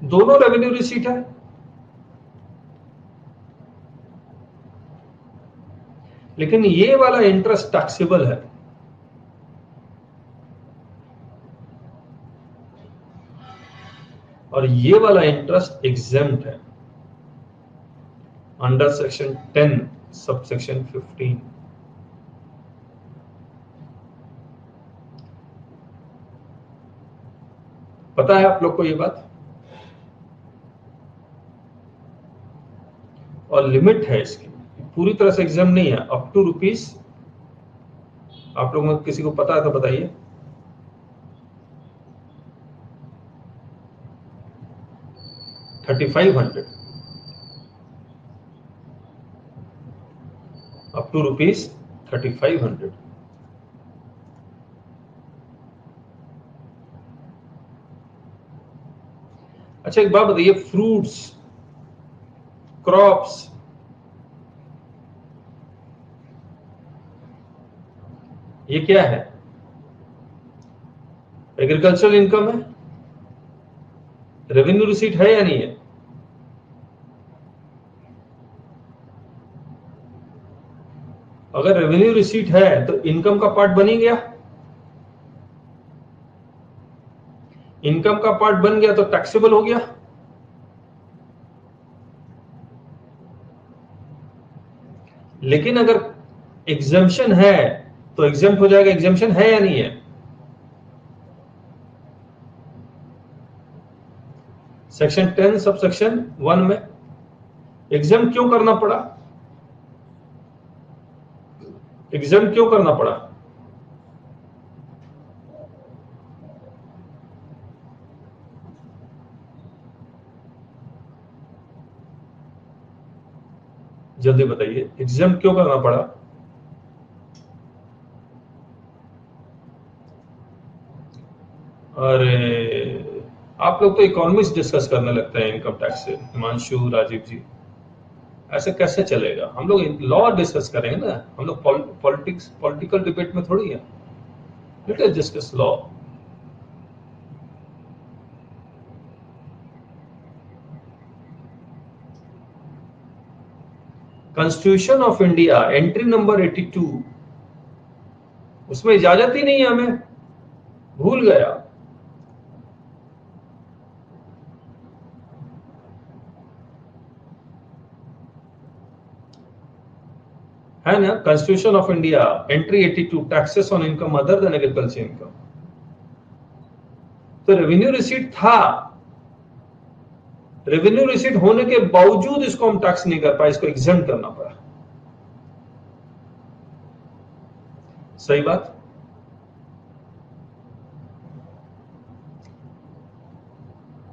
दोनों रेवेन्यू रिसीट है। लेकिन ये वाला इंटरेस्ट टैक्सेबल है, और ये वाला इंटरेस्ट एग्जेम्प्ट है अंडर सेक्शन 10 सब सेक्शन 15। पता है आप लोग को ये बात? और लिमिट है इसकी, पूरी तरह से एग्जाम नहीं है, अप टू रुपीज, आप लोगों में किसी को पता है तो बताइए। $3500 अप टू रुपीज 3500। अच्छा एक बात बताइए, फ्रूट्स, क्रॉप्स, ये क्या है? एग्रीकल्चरल इनकम है, रेवेन्यू रिसीट है या नहीं है? अगर रेवेन्यू रिसीट है तो इनकम का पार्ट बन ही गया, इनकम का पार्ट बन गया तो टैक्सेबल हो गया। लेकिन अगर एग्जम्पशन है तो एग्जम्प्ट हो जाएगा, एग्जम्पशन है या नहीं है? सेक्शन 10 सब सेक्शन 1 में एग्जाम क्यों करना पड़ा? एग्जाम क्यों करना पड़ा? जल्दी बताइए, एग्जाम क्यों करना पड़ा? अरे आप लोग तो इकोनॉमिक्स डिस्कस करने लगते हैं इनकम टैक्स से, हिमांशु, राजीव जी, ऐसे कैसे चलेगा? हम लोग लॉ डिस्कस करेंगे ना, हम लोग पॉलिटिकल डिबेट में थोड़ी है। Let us discuss law. Constitution of India entry number 82, उसमें इजाजत ही नहीं है हमें, भूल गया। है ना, constitution of India entry 82, taxes on income other than agriculture income. तो रेवेन्यू रिसीट था, रेवेन्यू रिसीट होने के बावजूद इसको हम टैक्स नहीं कर पाए, इसको एग्जेम्प्ट करना पड़ा। सही बात।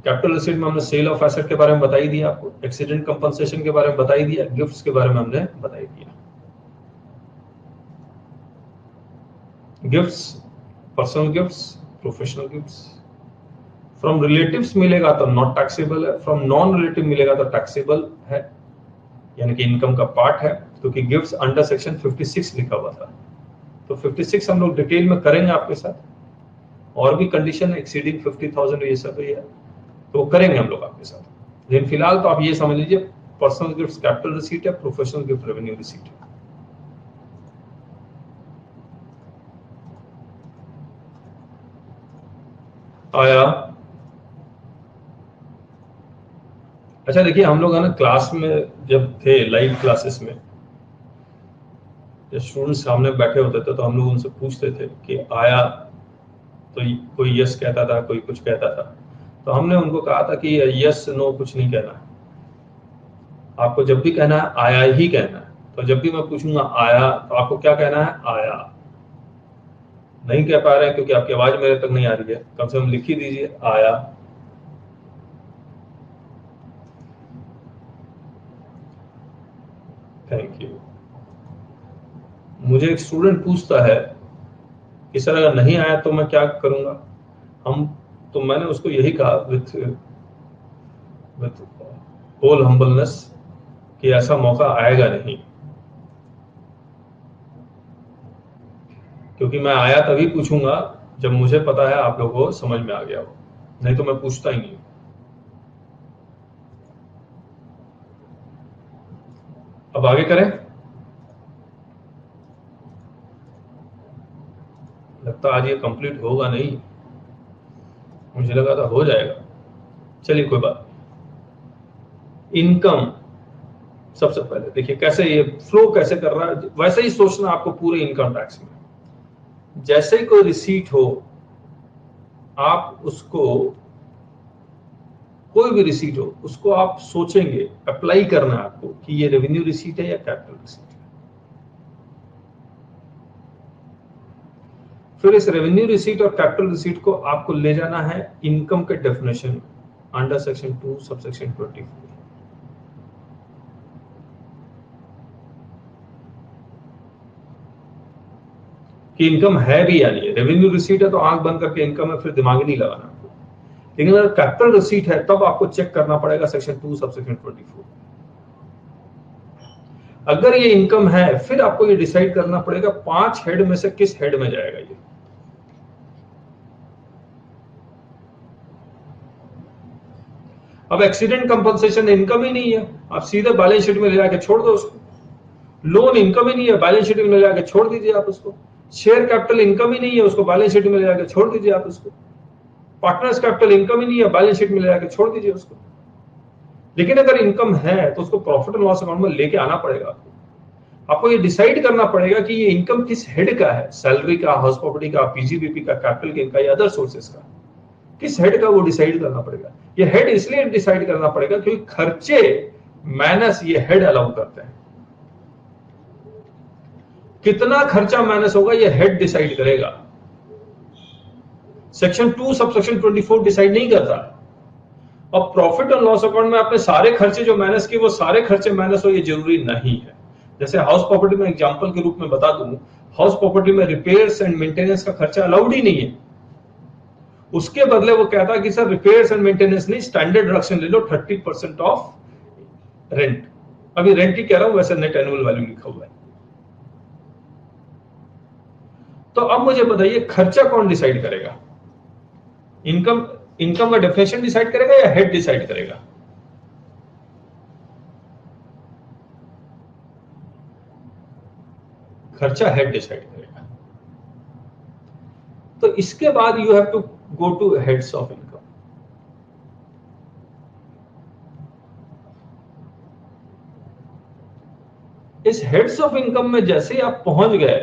कैपिटल रिसीट में हमने सेल ऑफ एसेट के बारे में बताई दिया आपको, एक्सीडेंट कंपनसेशन के बारे में बताई दिया, गिफ्ट्स के बारे में हमने बताई दिया। Gifts, personal gifts, professional gifts, from relatives मिलेगा तो नॉट टैक्सेबल है, फ्रॉम नॉन रिलेटिव मिलेगा तो टैक्सेबल है, यानी कि इनकम का पार्ट है, क्योंकि गिफ्ट्स अंडर सेक्शन 56 लिखा हुआ था। तो 56 हम लोग डिटेल में करेंगे आपके साथ, और भी कंडीशन है एक्सीडिंग 50,000 ये सब है, तो वो करेंगे हम लोग आपके साथ। लेकिन फिलहाल तो आप ये समझ लीजिए, पर्सनल गिफ्ट कैपिटल रिसीट है, प्रोफेशनल गिफ्ट रेवेन्यू रिसीट है। आया? अच्छा देखिए, हम लोग है ना क्लास में जब थे, लाइव क्लासेस में जब स्टूडेंट सामने बैठे होते थे तो हम लोग उनसे पूछते थे कि आया, तो कोई यस कहता था, कोई कुछ कहता था, तो हमने उनको कहा था कि यस नो कुछ नहीं कहना है, आपको जब भी कहना है आया ही कहना है। तो जब भी मैं पूछूंगा आया तो आपको क्या कहना है? आया। नहीं कह पा रहे हैं क्योंकि आपकी आवाज मेरे तक नहीं आ रही है, कम से कम लिख ही दीजिए आया। Thank you. मुझे एक स्टूडेंट पूछता है कि सर अगर नहीं आया तो मैं क्या करूंगा? तो मैंने उसको यही कहा विथ होल हम्बलनेस कि ऐसा मौका आएगा नहीं, क्योंकि मैं आया तभी पूछूंगा जब मुझे पता है आप लोगों को समझ में आ गया हो, नहीं तो मैं पूछता ही नहीं। अब आगे करें? लगता आज ये कंप्लीट होगा नहीं, मुझे लगा था हो जाएगा। चलिए कोई बात। इनकम सबसे पहले देखिए कैसे ये फ्लो कैसे कर रहा है, वैसे ही सोचना आपको पूरे इनकम टैक्स में। जैसे ही कोई रिसीट हो आप उसको कोई भी रिसीट हो उसको आप सोचेंगे, अप्लाई करना है आपको कि ये रेवेन्यू रिसीट है या कैपिटल रिसीट है। फिर इस रेवेन्यू रिसीट और कैपिटल रिसीट को आपको ले जाना है इनकम के डेफिनेशन में अंडर सेक्शन 2 सबसेक्शन 24 कि इनकम है भी या नहीं है। रेवेन्यू रिसीट है तो आंख बंद करके इनकम है, फिर दिमाग नहीं लगाना आपको। लेकिन अगर कैपिटल रिसीट है तब आपको चेक करना पड़ेगा सेक्शन 2 सबसेक्शन 24। अगर ये इनकम है फिर आपको ये डिसाइड करना पड़ेगा 5 हेड में से किस हेड में जाएगा ये। अब एक्सीडेंट कंपनसेशन इनकम ही नहीं है, आप सीधे बैलेंस शीट में ले जाके छोड़ दो उसको। लोन इनकम ही नहीं है, बैलेंस शीट में ले जाके छोड़ दीजिए आप उसको। शेयर कैपिटल इनकम ही नहीं है, उसको बैलेंस शीट में ले जाके छोड़ दीजिए आप उसको। पार्टनर्स कैपिटल इनकम ही नहीं है, बैलेंस शीट में ले जाके छोड़ दीजिए उसको। लेकिन अगर इनकम है तो उसको प्रॉफिट एंड लॉस अकाउंट में लेके आना पड़ेगा आपको ये डिसाइड करना पड़ेगा कि ये इनकम किस हेड का है, सैलरी का, हाउस प्रॉपर्टी का, पीजीबीपी का, कैपिटल गेन का या अदर सोर्सेस का, किस हेड का वो डिसाइड करना पड़ेगा। ये हेड इसलिए डिसाइड करना पड़ेगा क्योंकि खर्चे माइनस ये हेड अलाउ करते हैं। कितना खर्चा माइनस होगा ये हेड डिसाइड करेगा, सेक्शन 2 सबसेक्शन 24 डिसाइड नहीं करता। और प्रॉफिट एंड लॉस अकाउंट में आपने सारे खर्चे जो माइनस किए वो सारे खर्चे माइनस हो ये जरूरी नहीं है। जैसे हाउस प्रॉपर्टी में एग्जांपल के रूप में बता दूं, हाउस प्रॉपर्टी में रिपेयर्स एंड मेंटेनेंस का खर्चा अलाउड ही नहीं है। उसके बदले वो कहता है कि सर रिपेयर्स एंड मेंटेनेंस नहीं, स्टैंडर्ड डिडक्शन ले लो 30% ऑफ रेंट। अभी रेंट ही कह रहा हूं, वैसे नेट एनुअल वैल्यू लिखा हुआ है। तो अब मुझे बताइए खर्चा कौन डिसाइड करेगा? इनकम का डेफिनेशन डिसाइड करेगा या हेड डिसाइड करेगा? खर्चा हेड डिसाइड करेगा। तो इसके बाद you have to go to heads of income. इस हेड्स ऑफ इनकम में जैसे आप पहुंच गए,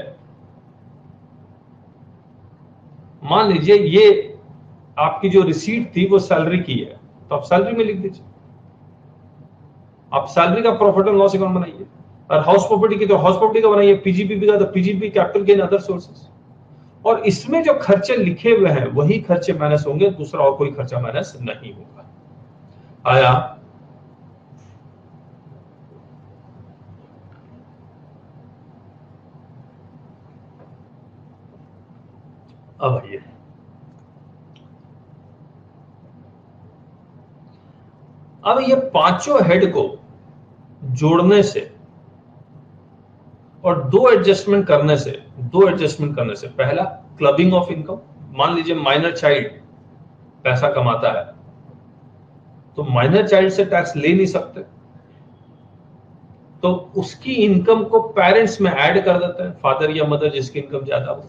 मान लीजिए ये आपकी जो रिसीट थी वो सैलरी की है तो आप सैलरी में लिख दीजिए, आप सैलरी का प्रॉफिट एंड लॉस अकाउंट बनाइए। और हाउस प्रॉपर्टी की तो हाउस प्रॉपर्टी का बनाइए, पीजीबीपी का तो PGB, capital gain, other sources. और इसमें जो खर्चे लिखे हुए हैं वही खर्चे माइनस होंगे, दूसरा और कोई खर्चा माइनस नहीं होगा। आया? अब आइए अब ये पांचों हेड को जोड़ने से और दो एडजस्टमेंट करने से, पहला क्लबिंग ऑफ इनकम। मान लीजिए माइनर चाइल्ड पैसा कमाता है तो माइनर चाइल्ड से टैक्स ले नहीं सकते, तो उसकी इनकम को पेरेंट्स में ऐड कर देते हैं, फादर या मदर जिसकी इनकम ज्यादा हो।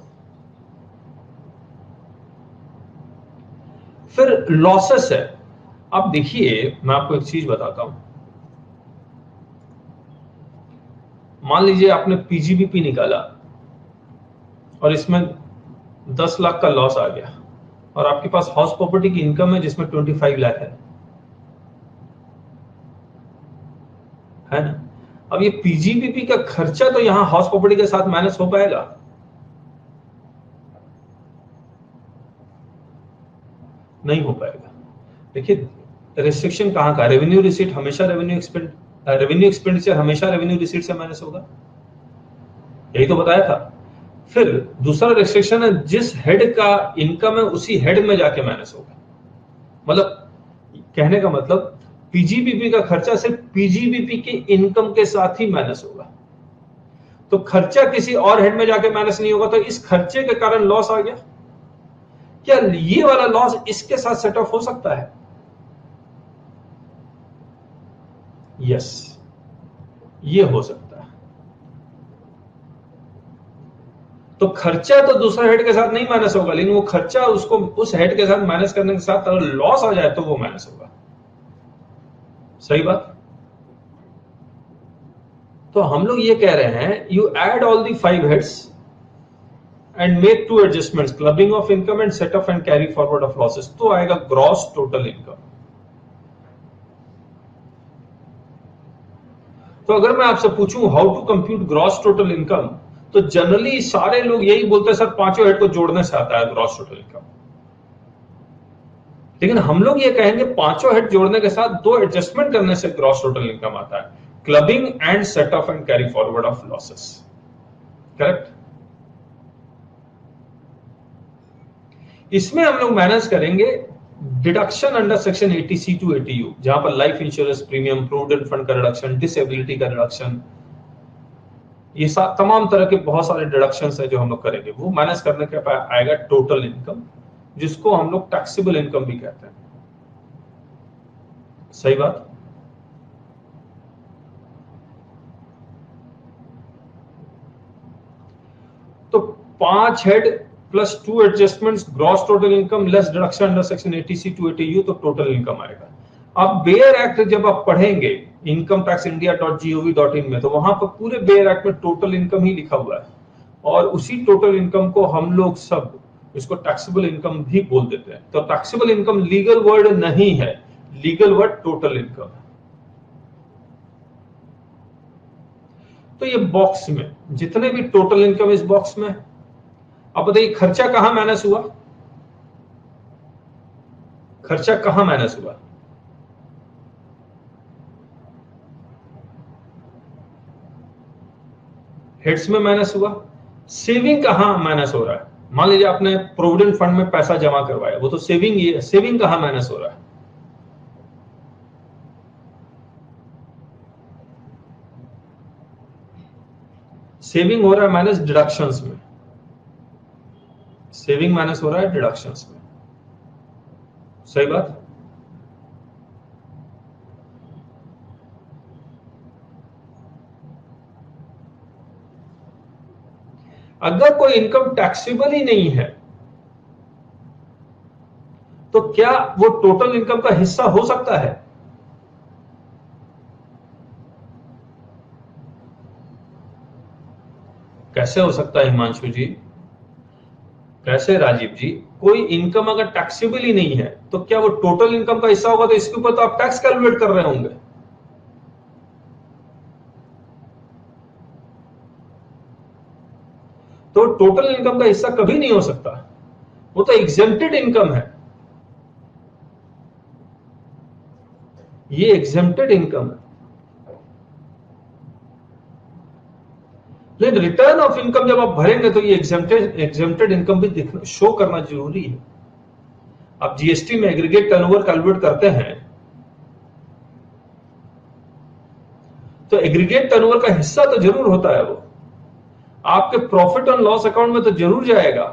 फिर लॉसेस है। अब देखिए मैं आपको एक चीज बताता हूं, मान लीजिए आपने पीजीबीपी निकाला और इसमें 10 लाख का लॉस आ गया और आपके पास हाउस प्रॉपर्टी की इनकम है जिसमें 25 लाख है ना। अब ये पीजीबीपी का खर्चा तो यहां हाउस प्रॉपर्टी के साथ माइनस हो पाएगा? नहीं हो पाएगा। देखिए रिस्ट्रिक्शन कहां का? रेवेन्यू रिसीट हमेशा रेवेन्यू एक्सपेंडिचर हमेशा रेवेन्यू रिसीट से माइनस होगा, यही तो बताया था। फिर दूसरा रिस्ट्रिक्शन है जिस हेड का इनकम है उसी हेड में जाके माइनस होगा। मतलब कहने का मतलब पीजीबीपी का खर्चा सिर्फ पीजीबीपी की इनकम के साथ ही माइनस होगा, तो खर्चा किसी और हेड में जाके माइनस नहीं होगा। तो इस खर्चे के कारण लॉस आ गया, क्या ये वाला लॉस इसके साथ सेट ऑफ हो सकता है? यस, ये हो सकता है। तो खर्चा तो दूसरे हेड के साथ नहीं माइनस होगा, लेकिन वो खर्चा उसको उस हेड के साथ माइनस करने के साथ अगर लॉस आ जाए तो वो माइनस होगा। सही बात। तो हम लोग ये कह रहे हैं you add all the 5 heads and make 2 adjustments, clubbing of income and set off and carry forward of losses, तो आएगा ग्रॉस टोटल इनकम। तो अगर मैं आपसे पूछूं how to compute gross total income, तो जनरली सारे लोग यही बोलते हैं सर पांचों हेड को जोड़ने से आता है ग्रॉस टोटल इनकम। लेकिन हम लोग ये कहेंगे पांचों हेड जोड़ने के साथ दो एडजस्टमेंट करने से ग्रॉस टोटल इनकम आता है, clubbing and set off and carry forward of losses. Correct. इसमें हम लोग मैनेज करेंगे deduction under section 80C to 80U, जहां पर life insurance premium, provident fund का रिडक्शन, डिसेबिलिटी का रिडक्शन, ये तमाम तरह के बहुत सारे डिडक्शंस है जो हम लोग करेंगे। वो मैनेज करने के बाद आएगा टोटल इनकम, जिसको हम लोग टैक्सेबल इनकम भी कहते हैं। सही बात। तो 5 head plus 2 adjustments, gross total income less deduction under section 80C to 80U, तो टोटल इनकम आएगा। अब बेयर एक्ट जब आप पढ़ेंगे incometaxindia.gov.in में, तो वहां पर पूरे बेयर एक्ट में टोटल इनकम ही लिखा हुआ है, और उसी टोटल इनकम को हम लोग सब इसको टैक्सेबल इनकम भी बोल देते हैं। तो टैक्सेबल इनकम लीगल वर्ड नहीं है, लीगल वर्ड टोटल इनकम है। तो ये बॉक्स में जितने भी टोटल इनकम इस बॉक्स में, अब बताइए खर्चा कहां माइनस हुआ, खर्चा कहां माइनस हुआ? हेड्स में माइनस हुआ। सेविंग कहां माइनस हो रहा है? मान लीजिए आपने प्रोविडेंट फंड में पैसा जमा करवाया, वो तो सेविंग ही है, सेविंग कहां माइनस हो रहा है? सेविंग हो रहा है माइनस डिडक्शंस में, सेविंग माइनस हो रहा है डिडक्शंस में। सही बात। अगर कोई इनकम टैक्सेबल ही नहीं है, तो क्या वो टोटल इनकम का हिस्सा हो सकता है? कैसे हो सकता है हिमांशु जी? कैसे राजीव जी? कोई इनकम अगर टैक्सेबल ही नहीं है, तो क्या वो टोटल इनकम का हिस्सा होगा? तो इसके ऊपर तो आप टैक्स कैलकुलेट कर रहे होंगे। तो टोटल इनकम का हिस्सा कभी नहीं हो सकता, वो तो एग्जेम्प्टेड इनकम है, ये एग्जेम्प्टेड इनकम है। लेकिन रिटर्न ऑफ इनकम जब आप भरेंगे तो ये एग्जेम्प्टेड इनकम भी दिखना, शो करना जरूरी है। आप जीएसटी में एग्रीगेट टर्नओवर कैलकुलेट करते हैं, तो एग्रीगेट टर्नओवर का हिस्सा तो जरूर होता है, वो आपके प्रॉफिट एंड लॉस अकाउंट में तो जरूर जाएगा,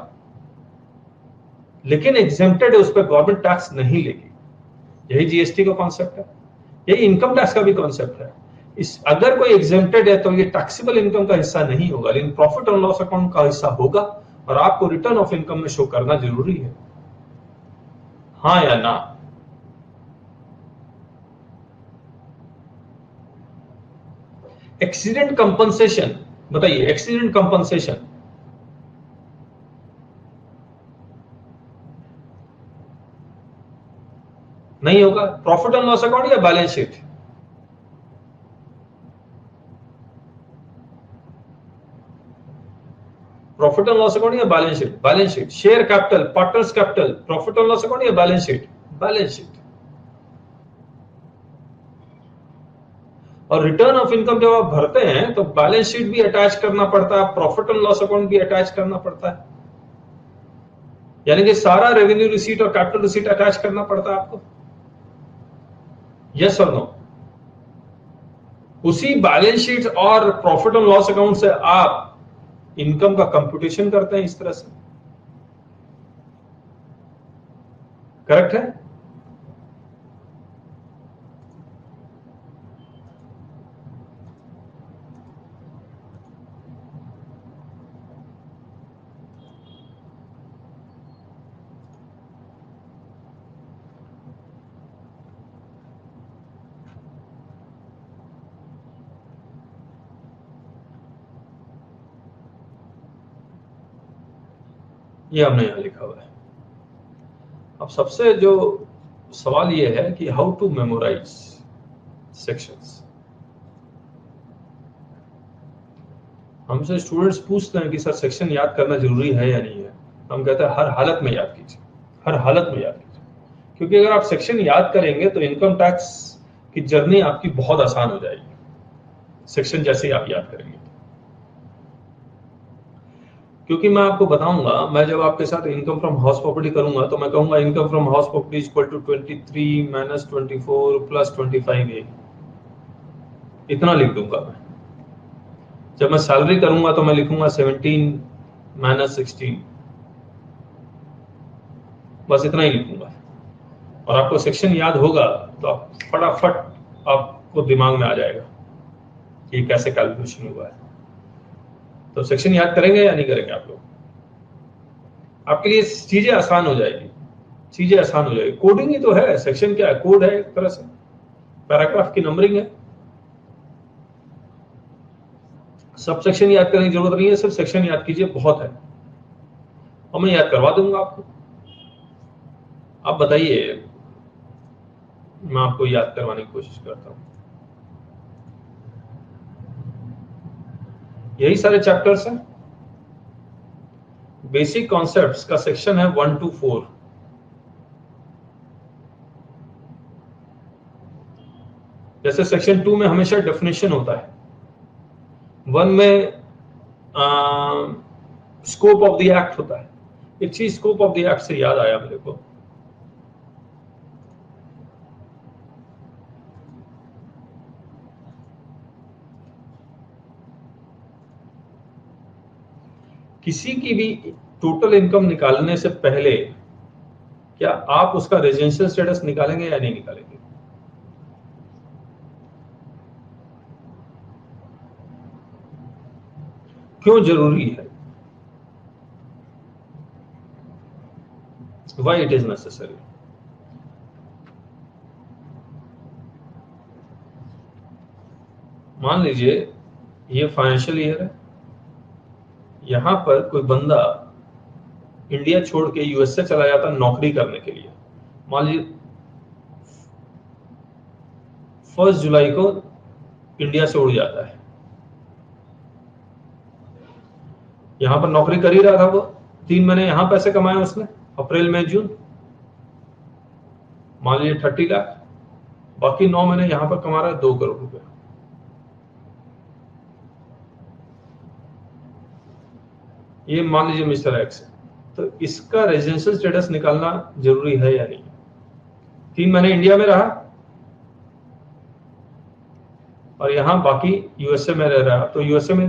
लेकिन एग्जेम्प्टेड है, उस पर गवर्नमेंट टैक्स नहीं लेगी। यही जीएसटी का कॉन्सेप्ट है, यही इनकम टैक्स का भी कॉन्सेप्ट है। इस अगर कोई एग्जेम्प्टेड है तो ये टैक्सेबल इनकम का हिस्सा नहीं होगा, लेकिन प्रॉफिट एंड लॉस अकाउंट का हिस्सा होगा, और आपको रिटर्न ऑफ इनकम में शो करना जरूरी है। हाँ या ना? एक्सीडेंट कंपनसेशन बताइए, एक्सीडेंट कंपनसेशन नहीं होगा। प्रॉफिट एंड लॉस अकाउंट या balance sheet? Profit and loss account या balance sheet? Balance sheet. Share capital, partners capital, profit and loss account या बैलेंस शीट? Balance sheet. और रिटर्न ऑफ इनकम जब आप भरते हैं तो बैलेंस शीट भी अटैच करना पड़ता है, प्रॉफिट एंड लॉस अकाउंट भी अटैच करना पड़ता है, यानी कि सारा रेवेन्यू रिसीट और कैपिटल रिसीट अटैच करना पड़ता है आपको। यस और नो? उसी बैलेंस शीट और प्रॉफिट एंड लॉस अकाउंट से आप इनकम का कंप्यूटेशन करते हैं इस तरह से। करेक्ट है? ये हमने यहां लिखा हुआ है। अब सबसे जो सवाल ये है कि हाउ टू मेमोराइज सेक्शंस। हमसे स्टूडेंट्स पूछते हैं कि सर सेक्शन याद करना जरूरी है या नहीं है। हम कहते हैं हर हालत में याद कीजिए, हर हालत में याद कीजिए, क्योंकि अगर आप सेक्शन याद करेंगे तो इनकम टैक्स की जर्नी आपकी बहुत आसान हो जाएगी, सेक्शन जैसे आप याद करेंगे। क्योंकि मैं आपको बताऊंगा, मैं जब आपके साथ इनकम फ्रॉम हाउस प्रॉपर्टी करूंगा तो मैं कहूंगा income from house property equal to 23 माइनस 24 प्लस 25A, इतना लिख दूंगा मैं। जब मैं सैलरी करूंगा तो मैं लिखूंगा 17 माइनस 16, बस इतना ही लिखूंगा। और आपको सेक्शन याद होगा तो आप फटाफट आपको दिमाग में आ जाएगा कि कैसे कैलकुलेशन हुआ है। तो सेक्शन याद करेंगे या नहीं करेंगे आप लोग? आपके लिए चीजें आसान हो जाएगी, चीजें आसान हो जाएगी। कोडिंग ही तो है, सेक्शन क्या है? कोड है एक तरह से, पैराग्राफ की नंबरिंग है। सब सेक्शन याद करने की जरूरत नहीं है, सिर्फ सेक्शन याद कीजिए, बहुत है, और मैं याद करवा दूंगा आपको। आप बताइए, मैं आपको याद करवाने की कोशिश करता हूं। यही सारे चैप्टर्स हैं। बेसिक कॉन्सेप्ट्स का सेक्शन है 1 to 4। जैसे सेक्शन 2 में हमेशा डेफिनेशन होता है, 1 में स्कोप ऑफ द एक्ट होता है। एक चीज स्कोप ऑफ द एक्ट से याद आया मेरे को, किसी की भी टोटल इनकम निकालने से पहले क्या आप उसका रेजिडेंशियल स्टेटस निकालेंगे या नहीं निकालेंगे? क्यों जरूरी है? Why it is necessary? मान लीजिए ये फाइनेंशियल ईयर है, यहां पर कोई बंदा इंडिया छोड़ के यूएसए चला जाता नौकरी करने के लिए। मान लीजिए 1 जुलाई को इंडिया से उड़ जाता है, यहां पर नौकरी कर ही रहा था वो, 3 महीने यहां पैसे कमाए उसने, अप्रैल मई जून, मान लीजिए 30 लाख, बाकी 9 महीने यहां पर कमा रहा है 2 करोड़ रुपए। ये मान लीजिए मिस्टर एक्स है, तो इसका रेजिडेंशियल स्टेटस निकालना जरूरी है या नहीं? 3 महीने इंडिया में रहा और यहां बाकी यूएसए में रह रहा, तो यूएसए में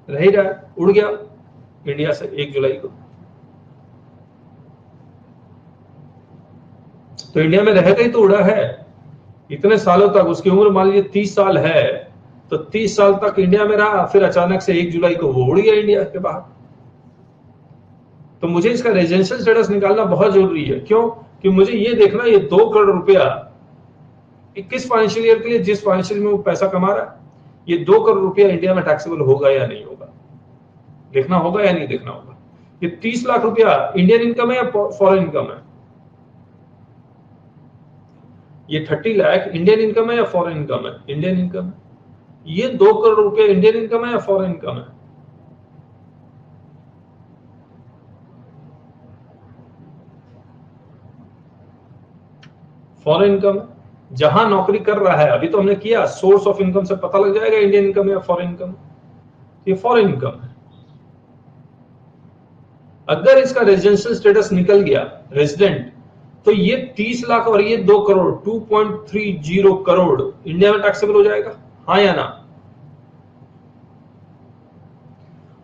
रह ही रहा, उड़ गया इंडिया से 1 जुलाई को, तो इंडिया में रह गई तो उड़ा है इतने सालों तक। उसकी उम्र मान लीजिए 30 साल है, तो 30 साल तक इंडिया में रहा, फिर अचानक से 1 जुलाई को वो उड़ गया इंडिया के बाहर। तो मुझे इसका रेजिडेंशियल स्टेटस निकालना बहुत जरूरी है। क्यों? कि मुझे ये देखना ये 2 करोड़ रुपया किस फाइनेंशियल ईयर के लिए, जिस फाइनेंशियल में वो पैसा कमा रहा है, ये 2 करोड़ रुपया इंडिया में टैक्सेबल होगा या नहीं होगा, देखना होगा या नहीं देखना होगा। ये 30 लाख रुपया इंडियन इनकम है या फॉरेन इनकम है? ये 30 लाख इंडियन इनकम है या फॉरेन इनकम है? इंडियन इनकम है। ये 2 करोड़ रुपया इंडियन इनकम है या फॉरेन इनकम है? फॉरेन इनकम है। जहां नौकरी कर रहा है, अभी तो हमने किया, सोर्स ऑफ इनकम से पता लग जाएगा इंडियन इनकम या फॉरेन इनकम। ये फॉरेन इनकम है। अगर इसका रेजिडेंशियल स्टेटस निकल गया रेजिडेंट, तो ये 30 लाख और ये 2 करोड़ 2.30 करोड़ इंडिया में टैक्सेबल हो जाएगा, हाँ या ना?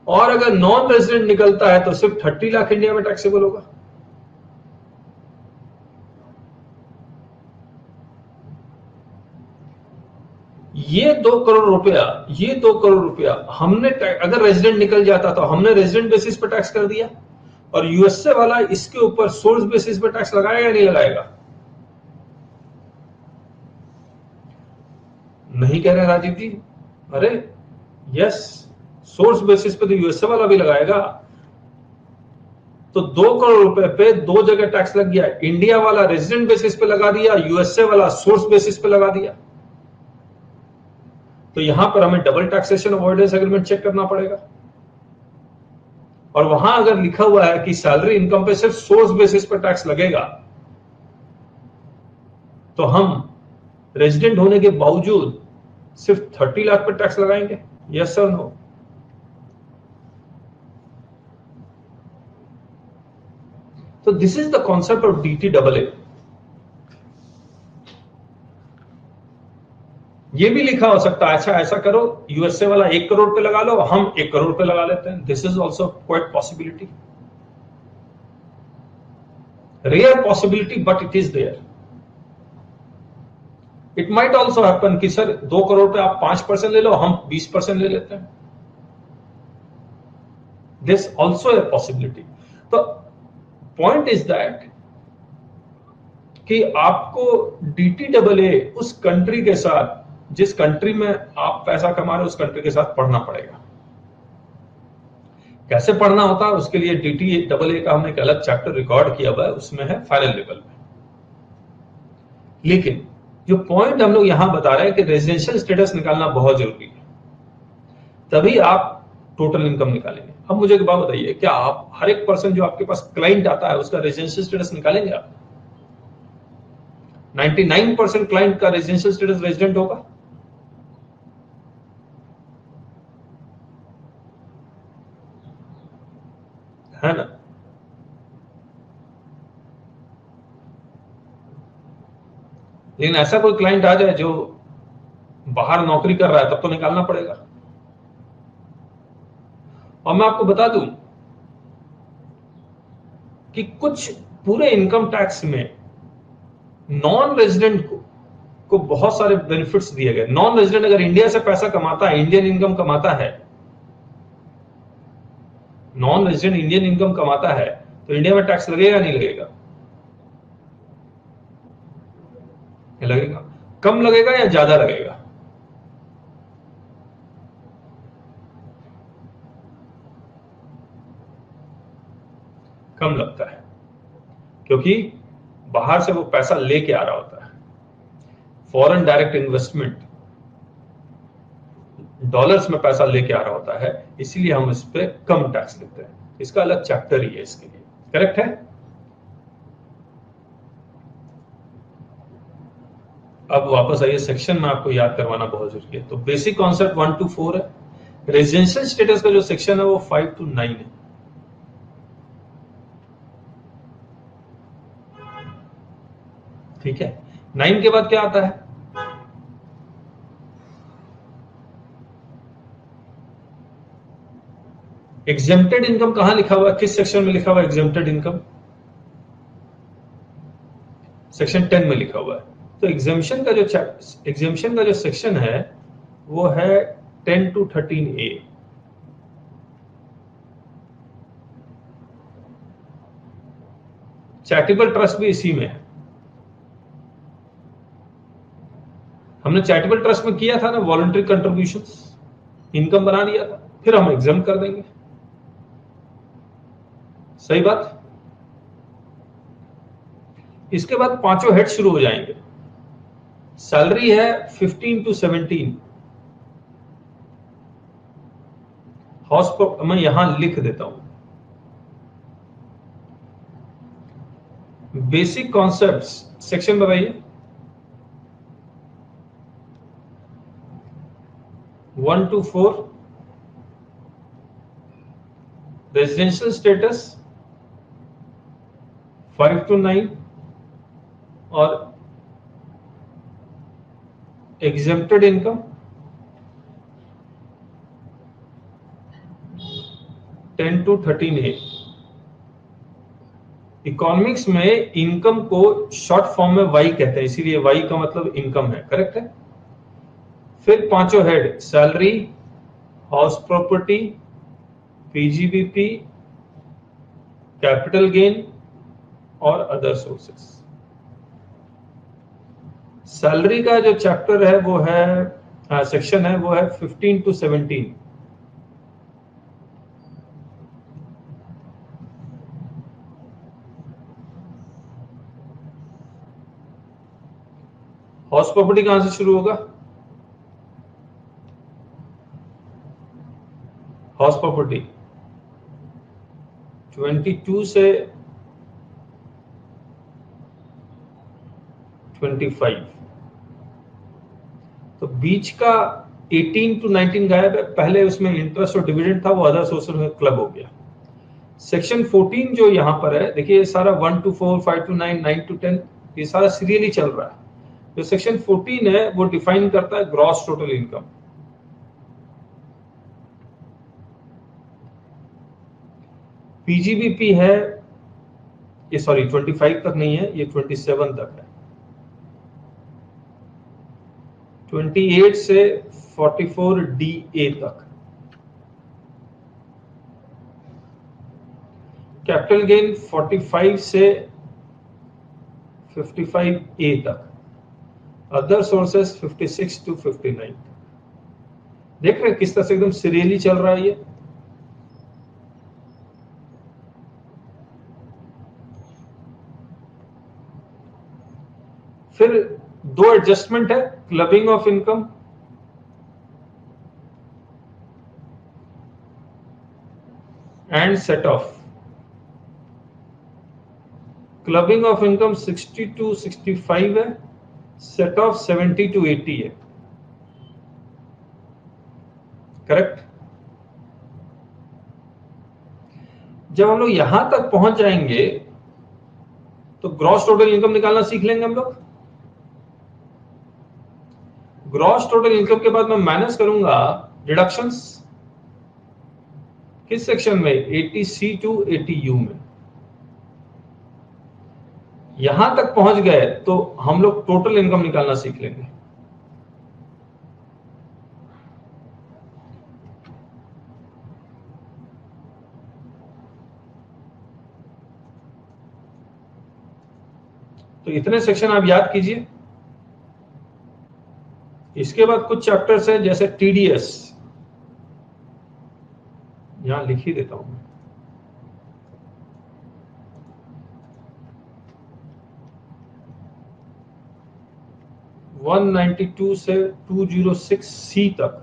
और अगर नॉन रेजिडेंट निकलता है तो सिर्फ 30 लाख इंडिया में टैक्सेबल होगा। ये 2 करोड़ रुपया, ये 2 करोड़ रुपया हमने अगर रेजिडेंट निकल जाता तो हमने रेजिडेंट बेसिस पर टैक्स कर दिया, और यूएसए वाला इसके ऊपर सोर्स बेसिस पर टैक्स लगाएगा या नहीं लगाएगा? नहीं कह रहे राजीव जी? अरे यस, सोर्स बेसिस पे तो यूएसए वाला भी लगाएगा। तो 2 करोड़ रुपए पे 2 जगह टैक्स लग गया, इंडिया वाला रेजिडेंट बेसिस पे लगा दिया, यूएसए वाला सोर्स बेसिस पे लगा दिया। तो यहां पर हमें double taxation avoidance agreement check करना पड़ेगा। और वहां अगर लिखा हुआ है कि सैलरी इनकम पे सिर्फ सोर्स बेसिस पर टैक्स लगेगा, तो हम रेजिडेंट होने के बावजूद सिर्फ 30 लाख पर टैक्स लगाएंगे? Yes sir, no? तो this is the concept of DTAA। ये भी लिखा हो सकता है, अच्छा ऐसा करो, यूएसए वाला 1 करोड़ पे लगा लो, हम 1 करोड़ पे लगा लेते हैं। This is also quite possibility, rare possibility, but it is there. It might also happen कि सर 2 करोड़ पे आप 5% ले लो, हम 20% ले लेते हैं। This also a possibility. तो पॉइंट इज दैट कि आपको DTAA उस कंट्री के साथ, जिस कंट्री में आप पैसा कमा रहे हो, उस कंट्री के साथ पढ़ना पड़ेगा। कैसे पढ़ना होता है उसके लिए DTAA का हमने एक अलग चैप्टर रिकॉर्ड किया हुआ है, उसमें है फाइनल लेवल में। लेकिन जो पॉइंट हम लोग यहां बता रहे हैं कि रेजिडेंशियल स्टेटस निकालना बहुत जरूरी है, तभी आप टोटल इनकम निकालेंगे। अब मुझे एक बात बताइए, क्या आप हर एक पर्सन जो आपके पास क्लाइंट आता है उसका रेजिडेंशियल स्टेटस निकालेंगे? आप 99% क्लाइंट का रेजिडेंशियल स्टेटस रेजिडेंट होगा? है ना? लेकिन ऐसा कोई क्लाइंट आ जाए जो बाहर नौकरी कर रहा है, तब तो निकालना पड़ेगा। और मैं आपको बता दूं कि कुछ पूरे इनकम टैक्स में नॉन रेजिडेंट को बहुत सारे बेनिफिट्स दिए गए। नॉन रेजिडेंट अगर इंडिया से पैसा कमाता है, इंडियन इनकम कमाता है, नॉन रेजिडेंट इंडियन इनकम कमाता है, तो इंडिया में टैक्स लगेगा नहीं लगेगा? लगेगा। कम लगेगा या ज्यादा लगेगा? कम लगता है, क्योंकि बाहर से वो पैसा लेके आ रहा होता है। फॉरेन डायरेक्ट इन्वेस्टमेंट डॉलर्स में पैसा लेके आ रहा होता है, इसीलिए हम इस पे कम टैक्स लेते हैं। इसका अलग चैप्टर ही है इसके लिए। करेक्ट है? अब वापस आइए, सेक्शन में आपको याद करवाना बहुत जरूरी है। तो बेसिक कॉन्सेप्ट 1 to 4 है। रेजिडेंशियल स्टेटस का जो सेक्शन है वो 5 to 9 है। ठीक है? 9 के बाद क्या आता है? Exempted income. कहां लिखा हुआ है, किस सेक्शन में लिखा हुआ है एग्जेम्प्टेड इनकम? सेक्शन 10 में लिखा हुआ है। तो एग्जेम्पशन का जो सेक्शन है वो है 10 to 13A। चैरिटेबल ट्रस्ट भी इसी में है। हमने चैरिटेबल ट्रस्ट में किया था ना, वॉलंटरी कंट्रीब्यूशंस, इनकम बना लिया था, फिर हम एग्जाम कर देंगे। सही बात। इसके बाद पांचों हेड शुरू हो जाएंगे। सैलरी है 15 to 17। हाउस पर मैं यहां लिख देता हूं। बेसिक कॉन्सेप्ट्स सेक्शन बताइए। 1 to 4 रेजिडेंशियल स्टेटस, 5 to 9 और exempted income 10 to 13A। Economics में इनकम को शॉर्ट फॉर्म में वाई कहते हैं, इसीलिए वाई का मतलब इनकम है। करेक्ट है? फिर पांचों head, salary, house property, PGBP, capital gain और अदर सोर्सेस। सैलरी का जो चैप्टर है वो है, सेक्शन है वो है 15 to 17। हाउस प्रॉपर्टी कहां से शुरू होगा? हाउस प्रॉपर्टी 22 से 25, तो बीच का 18 to 19 गायब है। पहले उसमें इंटरेस्ट और डिविडेंड था, वो अदर सोर्सेज में क्लब हो गया। सेक्शन 14 जो यहाँ पर है, देखिए ये सारा 1 to 4, 5 to 9, 9 to 10, ये सारा सीरियली चल रहा है। जो सेक्शन 14 है वो डिफाइन करता है ग्रॉस टोटल इनकम। पीजीबीपी है, ये सॉरी 25 तक नहीं है, ये 27 तक है। 28 से 44 DA तक। कैपिटल गेन 45 से 55A तक। Other sources 56 to 59। देख रहे हैं किस तरह से एकदम सीरियली चल रहा है ये। फिर दो एडजस्टमेंट है, clubbing of income and set of. Clubbing of income 60 to 65 है, सेट ऑफ 70 to 80 है। करेक्ट। जब हम लोग यहां तक पहुंच जाएंगे तो ग्रॉस टोटल इनकम निकालना सीख लेंगे हम लोग। ग्रॉस टोटल इनकम के बाद मैं माइनस करूंगा डिडक्शंस, किस सेक्शन में, 80C to 80U में। यहां तक पहुंच गए तो हम लोग टोटल इनकम निकालना सीख लेंगे। तो इतने सेक्शन आप याद कीजिए। इसके बाद कुछ चैप्टर्स हैं जैसे TDS, यहां लिख ही देता हूं मैं। वन 192 से 206C तक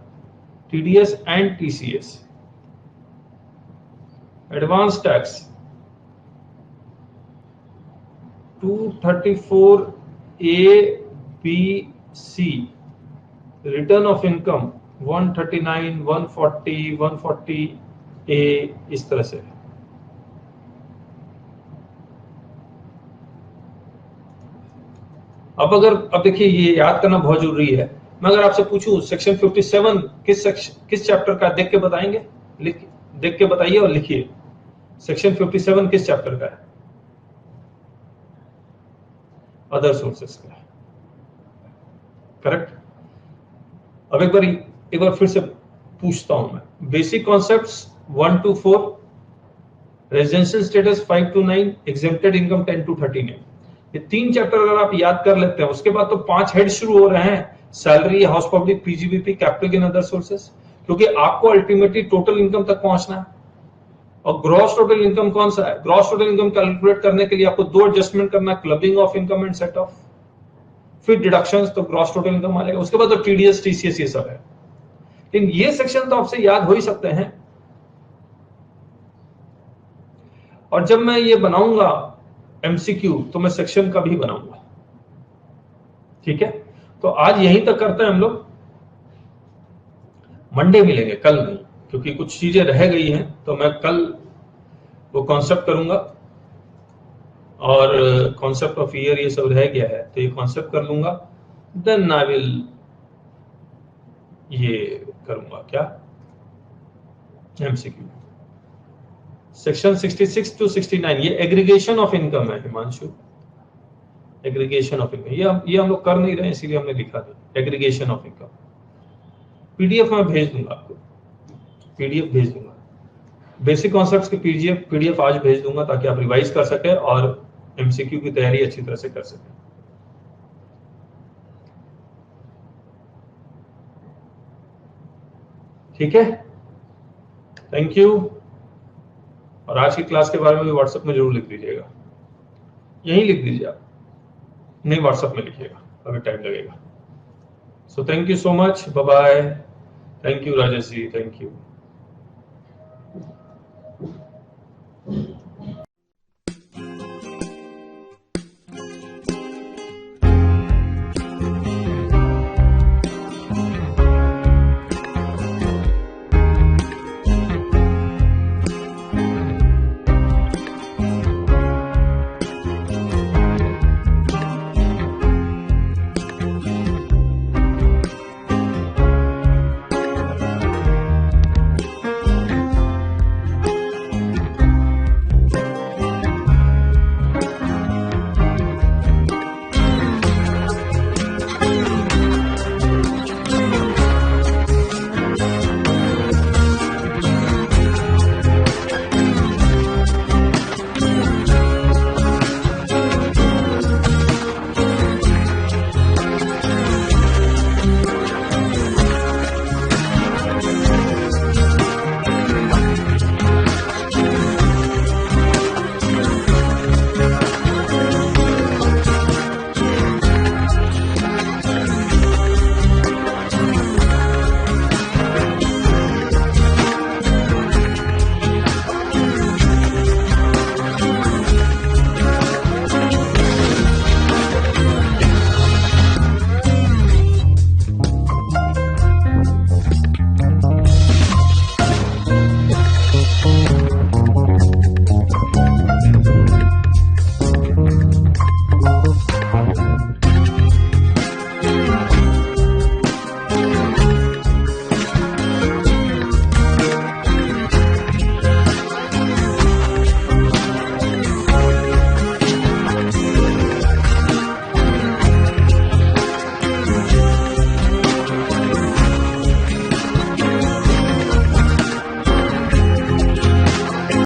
TDS and TCS। Advance tax 234A-B-C। Return of income 139, 140, 140A, इस तरह से। अब देखिए ये याद करना बहुत जरूरी है। मैं अगर आपसे पूछूं सेक्शन 57 किस चैप्टर का, देख के बताएंगे? देख के बताइए और लिखिए। सेक्शन 57 किस चैप्टर का है? अदर सोर्सेस का है। करेक्ट। अब एक बार फिर से पूछता हूं मैं। Basic concepts 1 to 4, residential status 5 to 9, exempted income 10 to 13 है। ये 3 चैप्टर अगर आप याद कर लेते हैं, उसके बाद तो 5 हेड शुरू हो रहे हैं, salary, house public, PGBP, capital gain, other sources. क्योंकि आपको अल्टीमेटली टोटल इनकम तक पहुंचना है। और ग्रॉस टोटल इनकम कौन सा है? ग्रॉस टोटल इनकम कैलकुलेट करने के लिए आपको 2 एडजस्टमेंट करना, clubbing of income and set of, फिर डिडक्शंस, तो ग्रॉस टोटल इनकम आ जाएगा। उसके बाद तो TDS, TCS ये सब है। लेकिन ये सेक्शन तो आपसे याद हो ही सकते हैं। और जब मैं ये बनाऊंगा MCQ तो मैं सेक्शन का भी बनाऊंगा। ठीक है, तो आज यहीं तक करते हैं हम लोग। मंडे मिलेंगे, कल नहीं, क्योंकि कुछ चीजें रह गई हैं, तो मैं कल वो कॉन्सेप्ट करूंगा। और कॉन्सेप्ट ऑफ ईयर ये सब रह गया है, तो ये कॉन्सेप्ट कर लूंगा। देन आई विल ये करूंगा क्या, MCQ। सेक्शन 66 to 69 ये एग्रीगेशन ऑफ इनकम है हिमांशु। एग्रीगेशन ऑफ इनकम ये हम लोग कर नहीं रहे हैं, इसीलिए हमने लिखा था एग्रीगेशन ऑफ इनकम। PDF मैं भेज दूंगा आपको, PDF भेज दूंगा। बेसिक कॉन्सेप्ट्स की PDF आज भेज दूंगा, ताकि आप रिवाइज कर सके और MCQ की तैयारी अच्छी तरह से कर सके। ठीक है, थैंक यू। और आज की क्लास के बारे में भी व्हाट्सएप में जरूर लिख दीजिएगा। यहीं लिख दीजिए आप, नहीं व्हाट्सएप में लिखिएगा, अभी टाइम लगेगा। So thank you so much, bye bye. Thank you Rajesh ji, thank you.